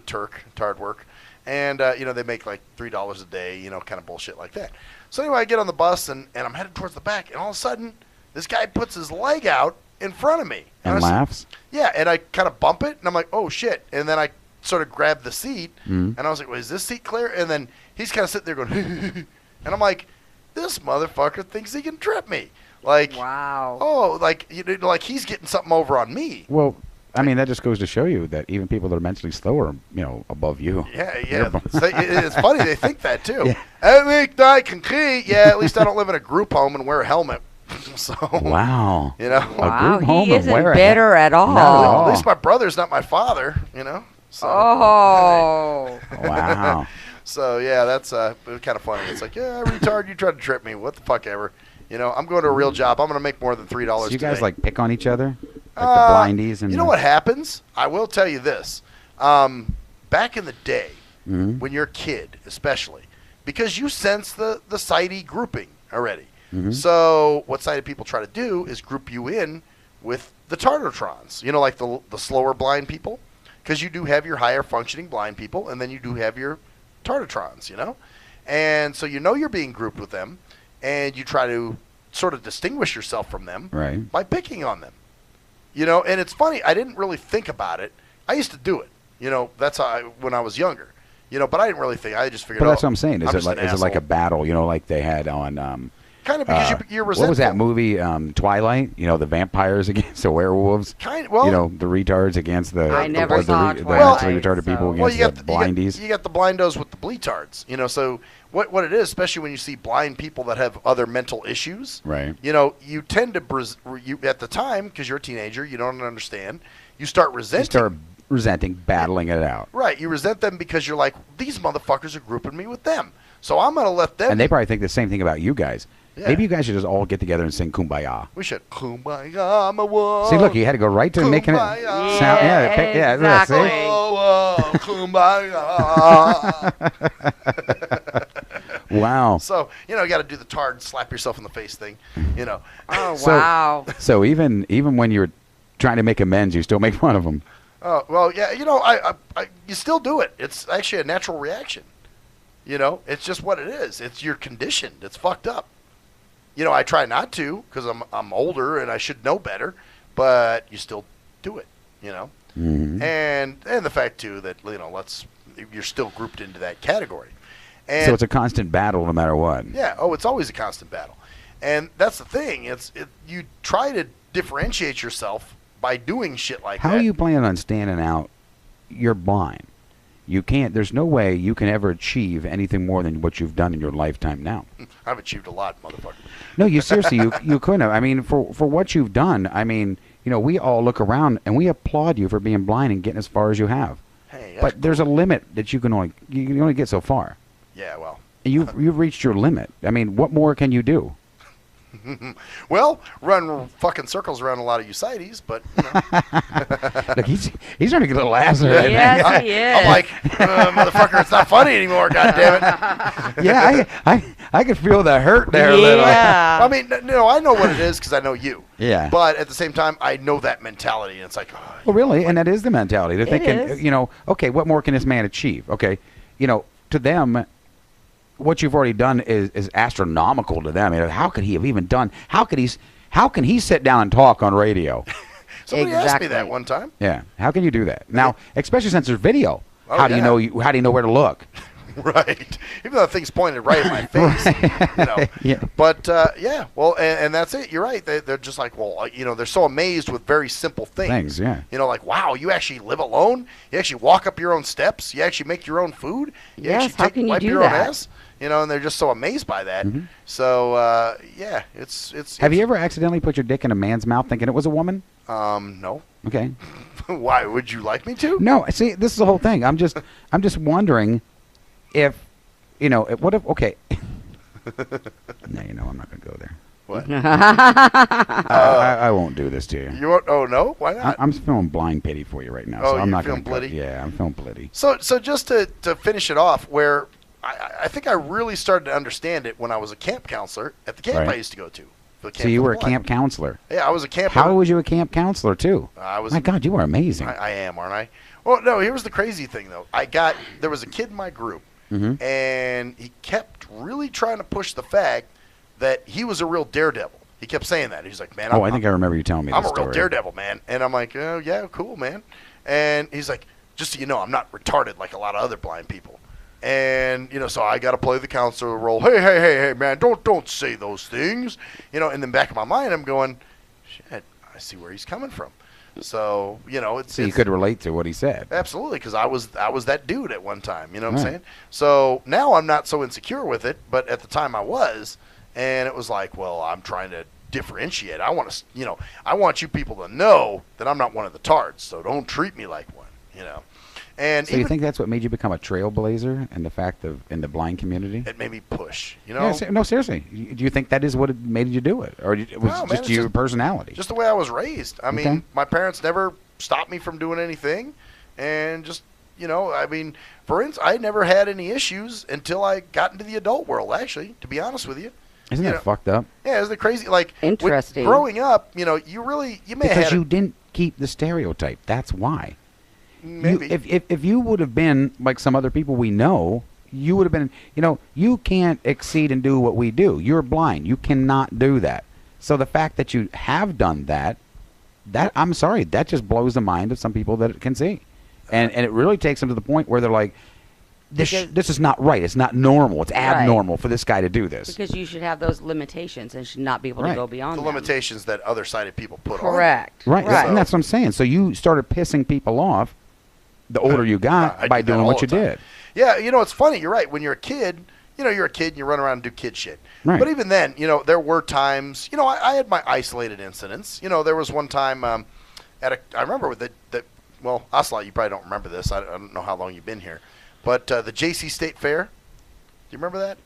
Tard Work. And, they make like $3 a day, kind of bullshit like that. So anyway, I get on the bus, and I'm headed towards the back. And all of a sudden, this guy puts his leg out in front of me. And laughs? Yeah, and I kind of bump it, and I'm like, oh, shit. And then I sort of grab the seat, Mm. and I was like, well, is this seat clear? And then he's kind of sitting there going, and I'm like, this motherfucker thinks he can trip me. Like, wow. Oh, like like he's getting something over on me. Well, I mean, that just goes to show you that even people that are mentally slow are, above you. Yeah. It's funny they think that too. Yeah. At least I can concrete. Yeah, at least I don't live in a group home and wear a helmet. So, wow. Wow, a group home he isn't and wear bitter at all. Not at all. At least my brother's not my father. So, oh. Wow. So yeah, that's kind of funny. It's like, yeah, retard, you tried to trip me. What the fuck ever. I'm going to a real job. I'm going to make more than $3 So you today. guys like pick on each other, like the blindies and. You know what happens? I will tell you this. Back in the day, when you're a kid, especially, because you sense the sighty grouping already. So what sighted people try to do is group you in with the Tartatrons. Like the slower blind people, because you do have your higher functioning blind people, and then you do have your Tartatrons. And so you're being grouped with them, and you try to sort of distinguish yourself from them by picking on them. And it's funny, I didn't really think about it. I used to do it. That's how when I was younger. But I didn't really think. I just figured. But that's what I'm saying. Is it like a battle? Like they had on. Kind of because you're resentful. What was that movie? Twilight. The vampires against the werewolves. Kind of. Well, the retards against the. I never saw the Twilight. retarded people against the blindies. You got the blindos with the bleetards. So what it is, especially when you see blind people that have other mental issues. Right. You tend to at the time, because you're a teenager, you don't understand. You start resenting. Battling it out. Right. You resent them because you're like, these motherfuckers are grouping me with them. So I'm going to let them. And they probably think the same thing about you guys. Yeah. Maybe you guys should just all get together and sing Kumbaya. We should. Kumbaya, my one. See, look, you had to go right to making it sound. Yeah, exactly. Oh, kumbaya. Wow. So, you got to do the tard slap yourself in the face thing, Oh, wow. So even when you're trying to make amends, you still make fun of them. Oh, well, yeah, you still do it. It's actually a natural reaction. It's just what it is. You're conditioned. It's fucked up. I try not to because I'm older and I should know better, but you still do it, And the fact too that you're still grouped into that category. And so it's a constant battle no matter what. Yeah. Oh, it's always a constant battle, and that's the thing. You try to differentiate yourself by doing shit like that. How are you planning on standing out? You're blind. You can't. There's no way you can ever achieve anything more than what you've done in your lifetime now. I've achieved a lot, motherfucker. No, you seriously, you couldn't have. I mean, for what you've done, I mean, we all look around and we applaud you for being blind and getting as far as you have. Hey, but there's a limit that you can only get so far. Yeah, well. And you've reached your limit. I mean, what more can you do? Well, run fucking circles around a lot of Eucites, but Look, he's starting to get a little ass right Yes, now. he is. I'm like, motherfucker, it's not funny anymore. God damn it! Yeah, I could feel the hurt there. Yeah. I mean, I know what it is because I know you. Yeah. But at the same time, I know that mentality, and it's like, well, really, and that is the mentality. They're thinking, is. Okay, what more can this man achieve? Okay, to them, what you've already done is astronomical to them. How could he have even done? How can he sit down and talk on radio? Somebody asked me that one time. Yeah. How can you do that? Now, especially since there's video. Oh, how do you know where to look? Right. Even though the thing's pointed right in my face. Yeah. But, yeah. Well, and that's it. You're right. They're just like, well, they're so amazed with very simple things. Yeah. Like, wow, you actually live alone? You actually walk up your own steps? You actually make your own food? You Yes, how can you wipe do your that? own ass? And they're just so amazed by that. So, yeah, it's. Have you ever accidentally put your dick in a man's mouth thinking it was a woman? No. Okay. Why? Would you like me to? No. See, this is the whole thing. I'm just wondering if, what if, okay. No, I'm not going to go there. What? I won't do this to you. You won't? Oh, no? Why not? I'm feeling blind pity for you right now. Oh, so I'm you're not feeling gonna blitty? Yeah, I'm feeling blitty. So just to finish it off, where I think I really started to understand it when I was a camp counselor at the camp Right. I used to go to. So you were a camp counselor. Yeah, I was a camp. How was you a camp counselor too? I was. My God, you are amazing. I am, aren't I? Well, no. Here's the crazy thing, though. There was a kid in my group, and he kept really trying to push the fact that he was a real daredevil. He kept saying that. He's like, man, I think I remember you telling me I'm this a real story. daredevil, man. And I'm like, oh, yeah, cool, man. And he's like, just so you know, I'm not retarded like a lot of other blind people. And, so I got to play the counselor role. Hey, man, don't say those things. In the back of my mind, I'm going, shit, I see where he's coming from. So, So you could relate to what he said. Absolutely, because I was that dude at one time. You know what I'm saying? So now I'm not so insecure with it, but at the time I was, and it was like, well, I'm trying to differentiate. I want to, I want you people to know that I'm not one of the tards. So don't treat me like one. And so you think that's what made you become a trailblazer in the blind community? It made me push. Yeah, no, seriously. Do you think that is what made you do it, or it was just your personality? Just the way I was raised. I mean, my parents never stopped me from doing anything, and just for instance, I never had any issues until I got into the adult world. Actually, to be honest with you. Isn't that fucked up? Yeah, isn't it crazy? Like interesting. Growing up, you may have you didn't keep the stereotype. That's why. Maybe. If you would have been like some other people we know, you would have been, you can't exceed and do what we do. You're blind. You cannot do that. So the fact that you have done that I'm sorry, that just blows the mind of some people that it can see. And it really takes them to the point where they're like, this is not right. It's not normal. It's abnormal for this guy to do this. Because you should have those limitations and should not be able to go beyond the them. limitations that other-sided people put on. Correct. Right. And that's what I'm saying. So you started pissing people off the older you got by doing what you did. Yeah, it's funny. You're right. When you're a kid, you're a kid and you run around and do kid shit. Right. But even then, there were times, I had my isolated incidents. There was one time I remember with well, Ocelot, you probably don't remember this. I don't know how long you've been here. But the JC State Fair, do you remember that?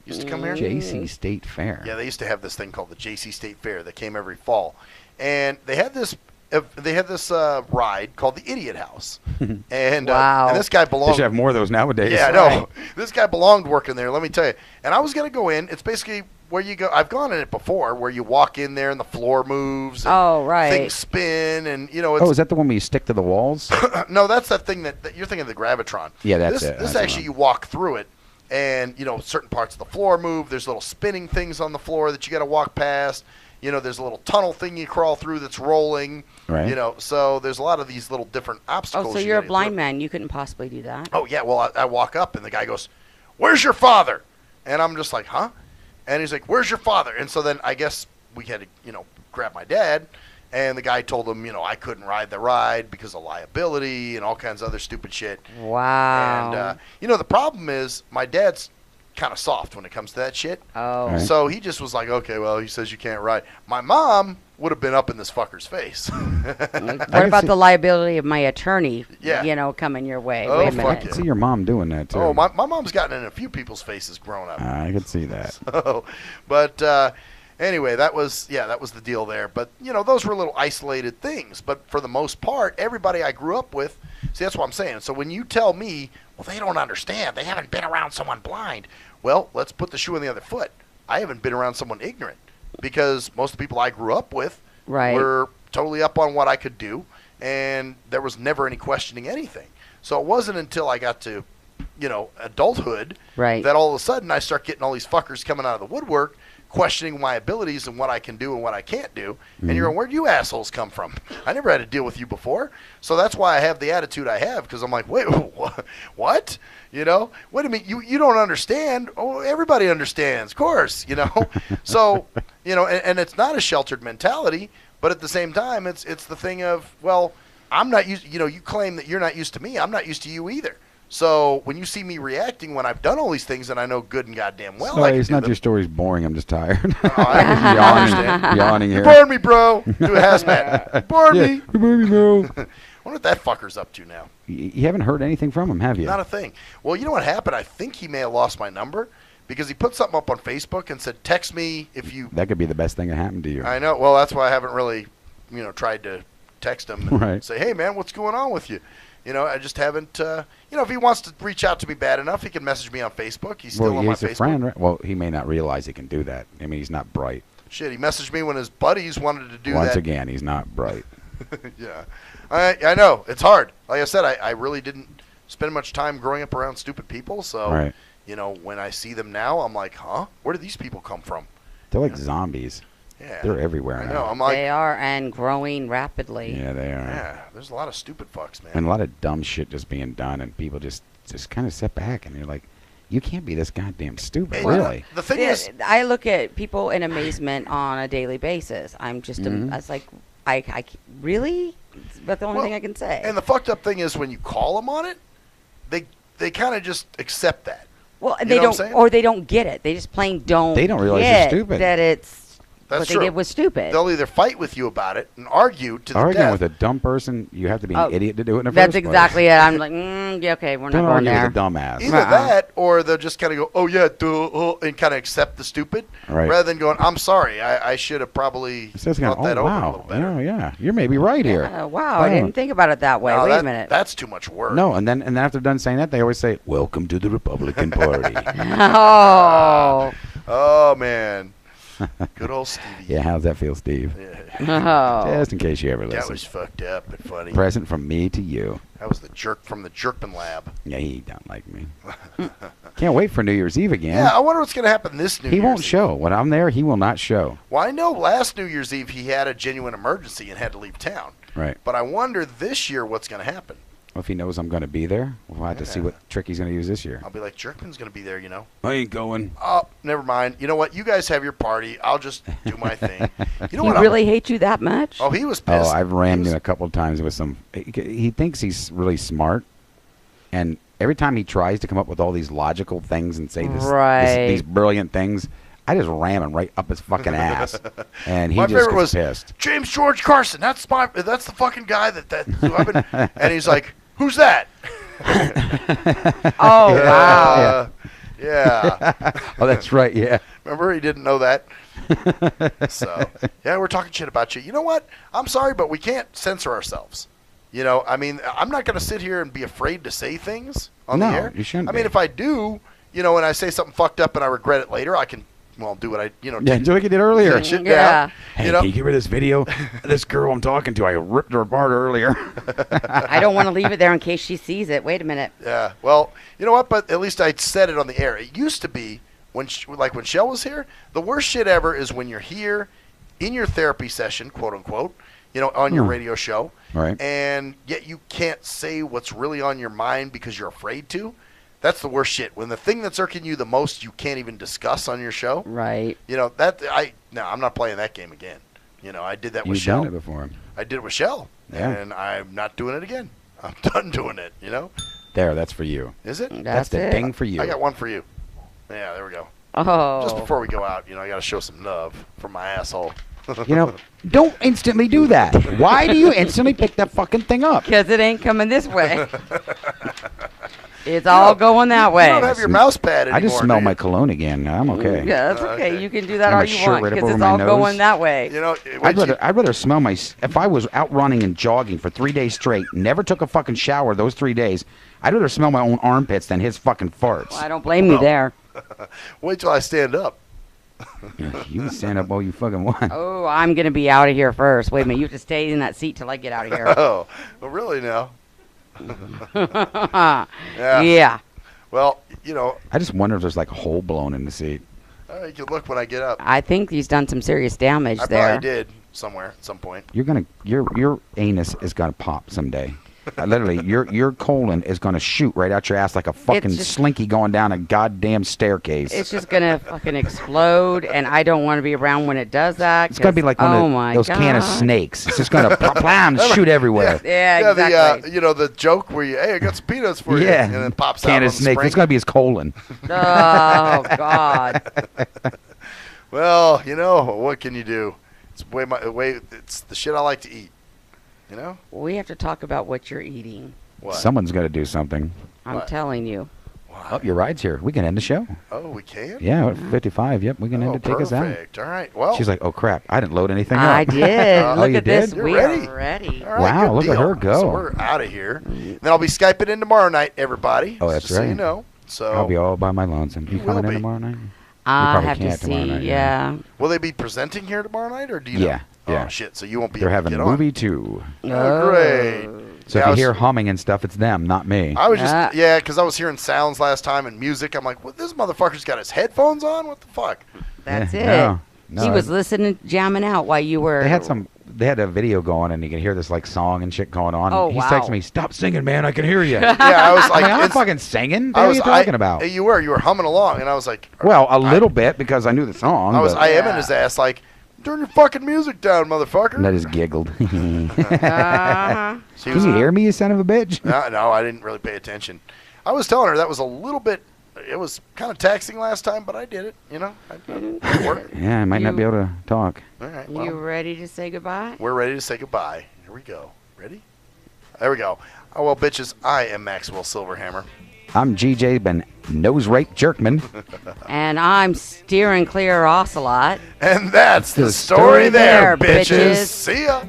Used to come here? JC State Fair. Yeah, they used to have this thing called the JC State Fair that came every fall. And they had this ride called the Idiot House. And, and this guy belonged. They should have more of those nowadays. Yeah, I know. This guy belonged working there, let me tell you. And I was going to go in. It's basically where you go. I've gone in it before, where you walk in there and the floor moves. And things spin. And, it's, is that the one where you stick to the walls? No, that's that thing that you're thinking of the Gravitron. Yeah, that's it. This actually, you walk through it. And, certain parts of the floor move. There's little spinning things on the floor that you got to walk past. There's a little tunnel thing you crawl through that's rolling. Right. So there's a lot of these little different obstacles. Oh, so you're a blind man. You couldn't possibly do that. Oh, yeah. Well, I walk up, and the guy goes, "Where's your father?" And I'm just like, "Huh?" And he's like, "Where's your father?" And so then I guess we had to, grab my dad. And the guy told him, I couldn't ride the ride because of liability and all kinds of other stupid shit. Wow. And, the problem is my dad's kind of soft when it comes to that shit. Oh. Right. So he just was like, okay, well, he says you can't ride. My mom would have been up in this fucker's face. What about the liability of my attorney, coming your way? Oh, Wait a minute. fuck I can see your mom doing that, too. Oh, my mom's gotten in a few people's faces growing up. I could see that. So, but anyway, that was the deal there. But, those were little isolated things. But for the most part, everybody I grew up with, see, that's what I'm saying. So when you tell me, well, they don't understand. They haven't been around someone blind. Well, let's put the shoe on the other foot. I haven't been around someone ignorant because most of the people I grew up with were totally up on what I could do, and there was never any questioning anything. So it wasn't until I got to, adulthood that all of a sudden I start getting all these fuckers coming out of the woodwork questioning my abilities and what I can do and what I can't do. And you're going, where'd you assholes come from? I never had to deal with you before. So that's why I have the attitude I have, because I'm like, wait, what? Wait a minute, you don't understand. Oh, everybody understands, of course, So, and it's not a sheltered mentality, but at the same time, it's the thing of, well, I'm not used, you claim that you're not used to me. I'm not used to you either. So when you see me reacting when I've done all these things and I know good and goddamn well, Sorry, it's not your story's boring. I'm just tired. I yawning here. You bored me, bro. Do a hazmat. Bored me. You bored me, bro. Wonder what that fucker's up to now. You haven't heard anything from him, have you? Not a thing. Well, you know what happened? I think he may have lost my number because he put something up on Facebook and said, text me if you... That could be the best thing that happened to you. I know. Well, that's why I haven't really, tried to text him and say, hey, man, what's going on with you? I just haven't, if he wants to reach out to me bad enough, he can message me on Facebook. He's still on my Facebook. Friend, right? Well, he may not realize he can do that. I mean, he's not bright. Shit, he messaged me when his buddies wanted to do that. Once again, he's not bright. Yeah. I know. It's hard. Like I said, I really didn't spend much time growing up around stupid people. So, when I see them now, I'm like, huh? Where did these people come from? They're like zombies. Yeah. They're everywhere now. I know. I'm like, they are, and growing rapidly. Yeah, they are. Yeah, there's a lot of stupid fucks, man. And a lot of dumb shit just being done, and people just just kind of sit back and you're like, you can't be this goddamn stupid, Well, really. The thing is, I look at people in amazement on a daily basis. I'm just, I was like, I really? That's the only thing I can say. And the fucked up thing is when you call them on it, they kind of just accept that. Well, You they know what I'm don't, saying? or they don't get it. They just plain don't. They don't realize you're get stupid. That it's That's what true. they did was stupid. They'll either fight with you about it and argue to the Arguing death. with a dumb person, you have to be Oh, an idiot to do it in the That's first place. exactly it. I'm like, yeah, okay, we're not Don't going argue there. with a dumbass. Either that, or they'll just kind of go, "Oh yeah, duh," and kind of accept the stupid, Right. rather than going, "I'm sorry, I should have probably It says, thought that over a wow, little better." yeah, you're maybe right here. Wow, I didn't think about it that way. No, Wait a minute. That's too much work. No, and then after done saying that, they always say, "Welcome to the Republican Party." Oh. Oh man, good old Stevie. Yeah, how's that feel, Steve? Oh. Just in case you ever listen. That was fucked up but funny. Present from me to you. That was the jerk from the Jerkman Lab. Yeah, he don't like me. Can't wait for New Year's Eve again. Yeah, I wonder what's going to happen this New He Year's won't Eve. show. When I'm there, he will not show. Well, I know last New Year's Eve he had a genuine emergency and had to leave town. Right. But I wonder this year what's going to happen. Well, if he knows I'm going to be there, we'll have to see what trick he's going to use this year. I'll be like, Jerkman's going to be there, you know. I ain't going. Oh, never mind. You know what? You guys have your party. I'll just do my thing. You know He what? really hates you that much? Oh, he was pissed. Oh, I've rammed him a couple of times with some. He thinks he's really smart, and every time he tries to come up with all these logical things and say these brilliant things, I just ram him right up his fucking ass, and he My just favorite gets was pissed. James George Carson. That's the fucking guy who I've been. And he's like, "Who's that?" Oh, wow. Yeah. Oh, that's right. Yeah. Remember, he didn't know that. So, yeah, we're talking shit about you. You know what? I'm sorry, but we can't censor ourselves. You know, I mean, I'm not going to sit here and be afraid to say things on the No, air. you shouldn't I mean, be. if I do, you know, and I say something fucked up and I regret it later, I can, do what I, Yeah, take- do like you did earlier. take shit down. Hey, You know? can you give her this video? This girl I'm talking to, I ripped her apart earlier. I don't want to leave it there in case she sees it. Wait a minute. Yeah. Well, you know what? But at least I said it on the air. It used to be when Shell was here, the worst shit ever is when you're here in your therapy session, quote unquote, on your radio show, Right. and yet you can't say what's really on your mind because you're afraid to. That's the worst shit. When the thing that's irking you the most you can't even discuss on your show. Right. No, I'm not playing that game again. I did that with You've Shell. done it before. I did it with Shell, Yeah. and I'm not doing it again. I'm done doing it. There, that's for you. Is it? That's the ding for you. I got one for you. Yeah, there we go. Oh. Just before we go out, I got to show some love for my asshole. Don't instantly do that. Why do you instantly pick that fucking thing up? Because it ain't coming this way. It's all going that way. You don't have your mouse pad anymore. I just smell my cologne again. I'm okay. Yeah, that's okay. You can do that And all my you shirt want right up because over it's my all nose. going that way. I'd rather smell my. If I was out running and jogging for 3 days straight, never took a fucking shower those 3 days, I'd rather smell my own armpits than his fucking farts. Well, I don't blame you there. Wait till I stand up. Yeah, you can stand up all you fucking want. Oh, I'm going to be out of here first. Wait a minute. You have to stay in that seat till I get out of here. Oh, well, really now? Yeah. Well, I just wonder if there's like a hole blown in the seat. you can look when I get up. I think he's done some serious damage I there. probably did somewhere at some point. Your anus is gonna pop someday. Literally, your colon is gonna shoot right out your ass like a fucking It's just- slinky going down a goddamn staircase. It's just going to fucking explode, and I don't want to be around when it does that. It's gonna be like one of those can of snakes. It's just gonna pop, and shoot everywhere. Yeah, exactly. The joke where I got some peanuts for you, Yeah, and then pops can out of on the snakes. spring. It's gonna be his colon. Oh God. Well, what can you do? It's it's the shit I like to eat. We have to talk about what you're eating. What? Someone's gonna do something. I'm telling you. Oh, your ride's here. We can end the show. Oh, we can? Yeah, at 55. Yep, we can end it. Take us out. Perfect. All right. Well, She's like, oh crap, I didn't load anything up. I did. Oh, Look you at did? this. You're We ready. are ready. All right, Wow, good look at deal. her go. So we're out of here. Then I'll be Skyping in tomorrow night, everybody. Oh, that's just So right. you know. So I'll be all by my lonesome. You will coming in be. tomorrow night? I probably have to can't tomorrow see. night, Yeah. Will they be presenting here tomorrow night, or do you know? Yeah, yeah. Oh shit! So you won't be. They're able having to a get on. movie too. Oh, great. So Yeah, if I you was- hear humming and stuff, it's them, not me. I was just because I was hearing sounds last time and music. I'm like, what? This motherfucker's got his headphones on. What the fuck? That's Yeah, it. no, he was listening, jamming out while you were. They had some they had a video going, and you can hear this like song and shit going on. Oh, He's wow. texting me, "Stop singing, man! I can hear you." Yeah, I was like, I'm fucking singing. What are you talking about? You were humming along, and I was like, Well, a little bit because I knew the song. I was but- IMing his ass like, turn your fucking music down, motherfucker. And I just giggled. Uh-huh. Can you hear me, you son of a bitch? No, I didn't really pay attention. I was telling her that was a little bit. It was kind of taxing last time, but I did it. You know, I worked. Yeah, I might not be able to talk. All right, You ready to say goodbye? We're ready to say goodbye. Here we go. Ready? There we go. Oh, well, bitches, I am Maxwell Silverhammer. I'm GJ Ben Nose Rape Jerkman. And I'm steering clear Ocelot. And that's the story there, bitches. See ya.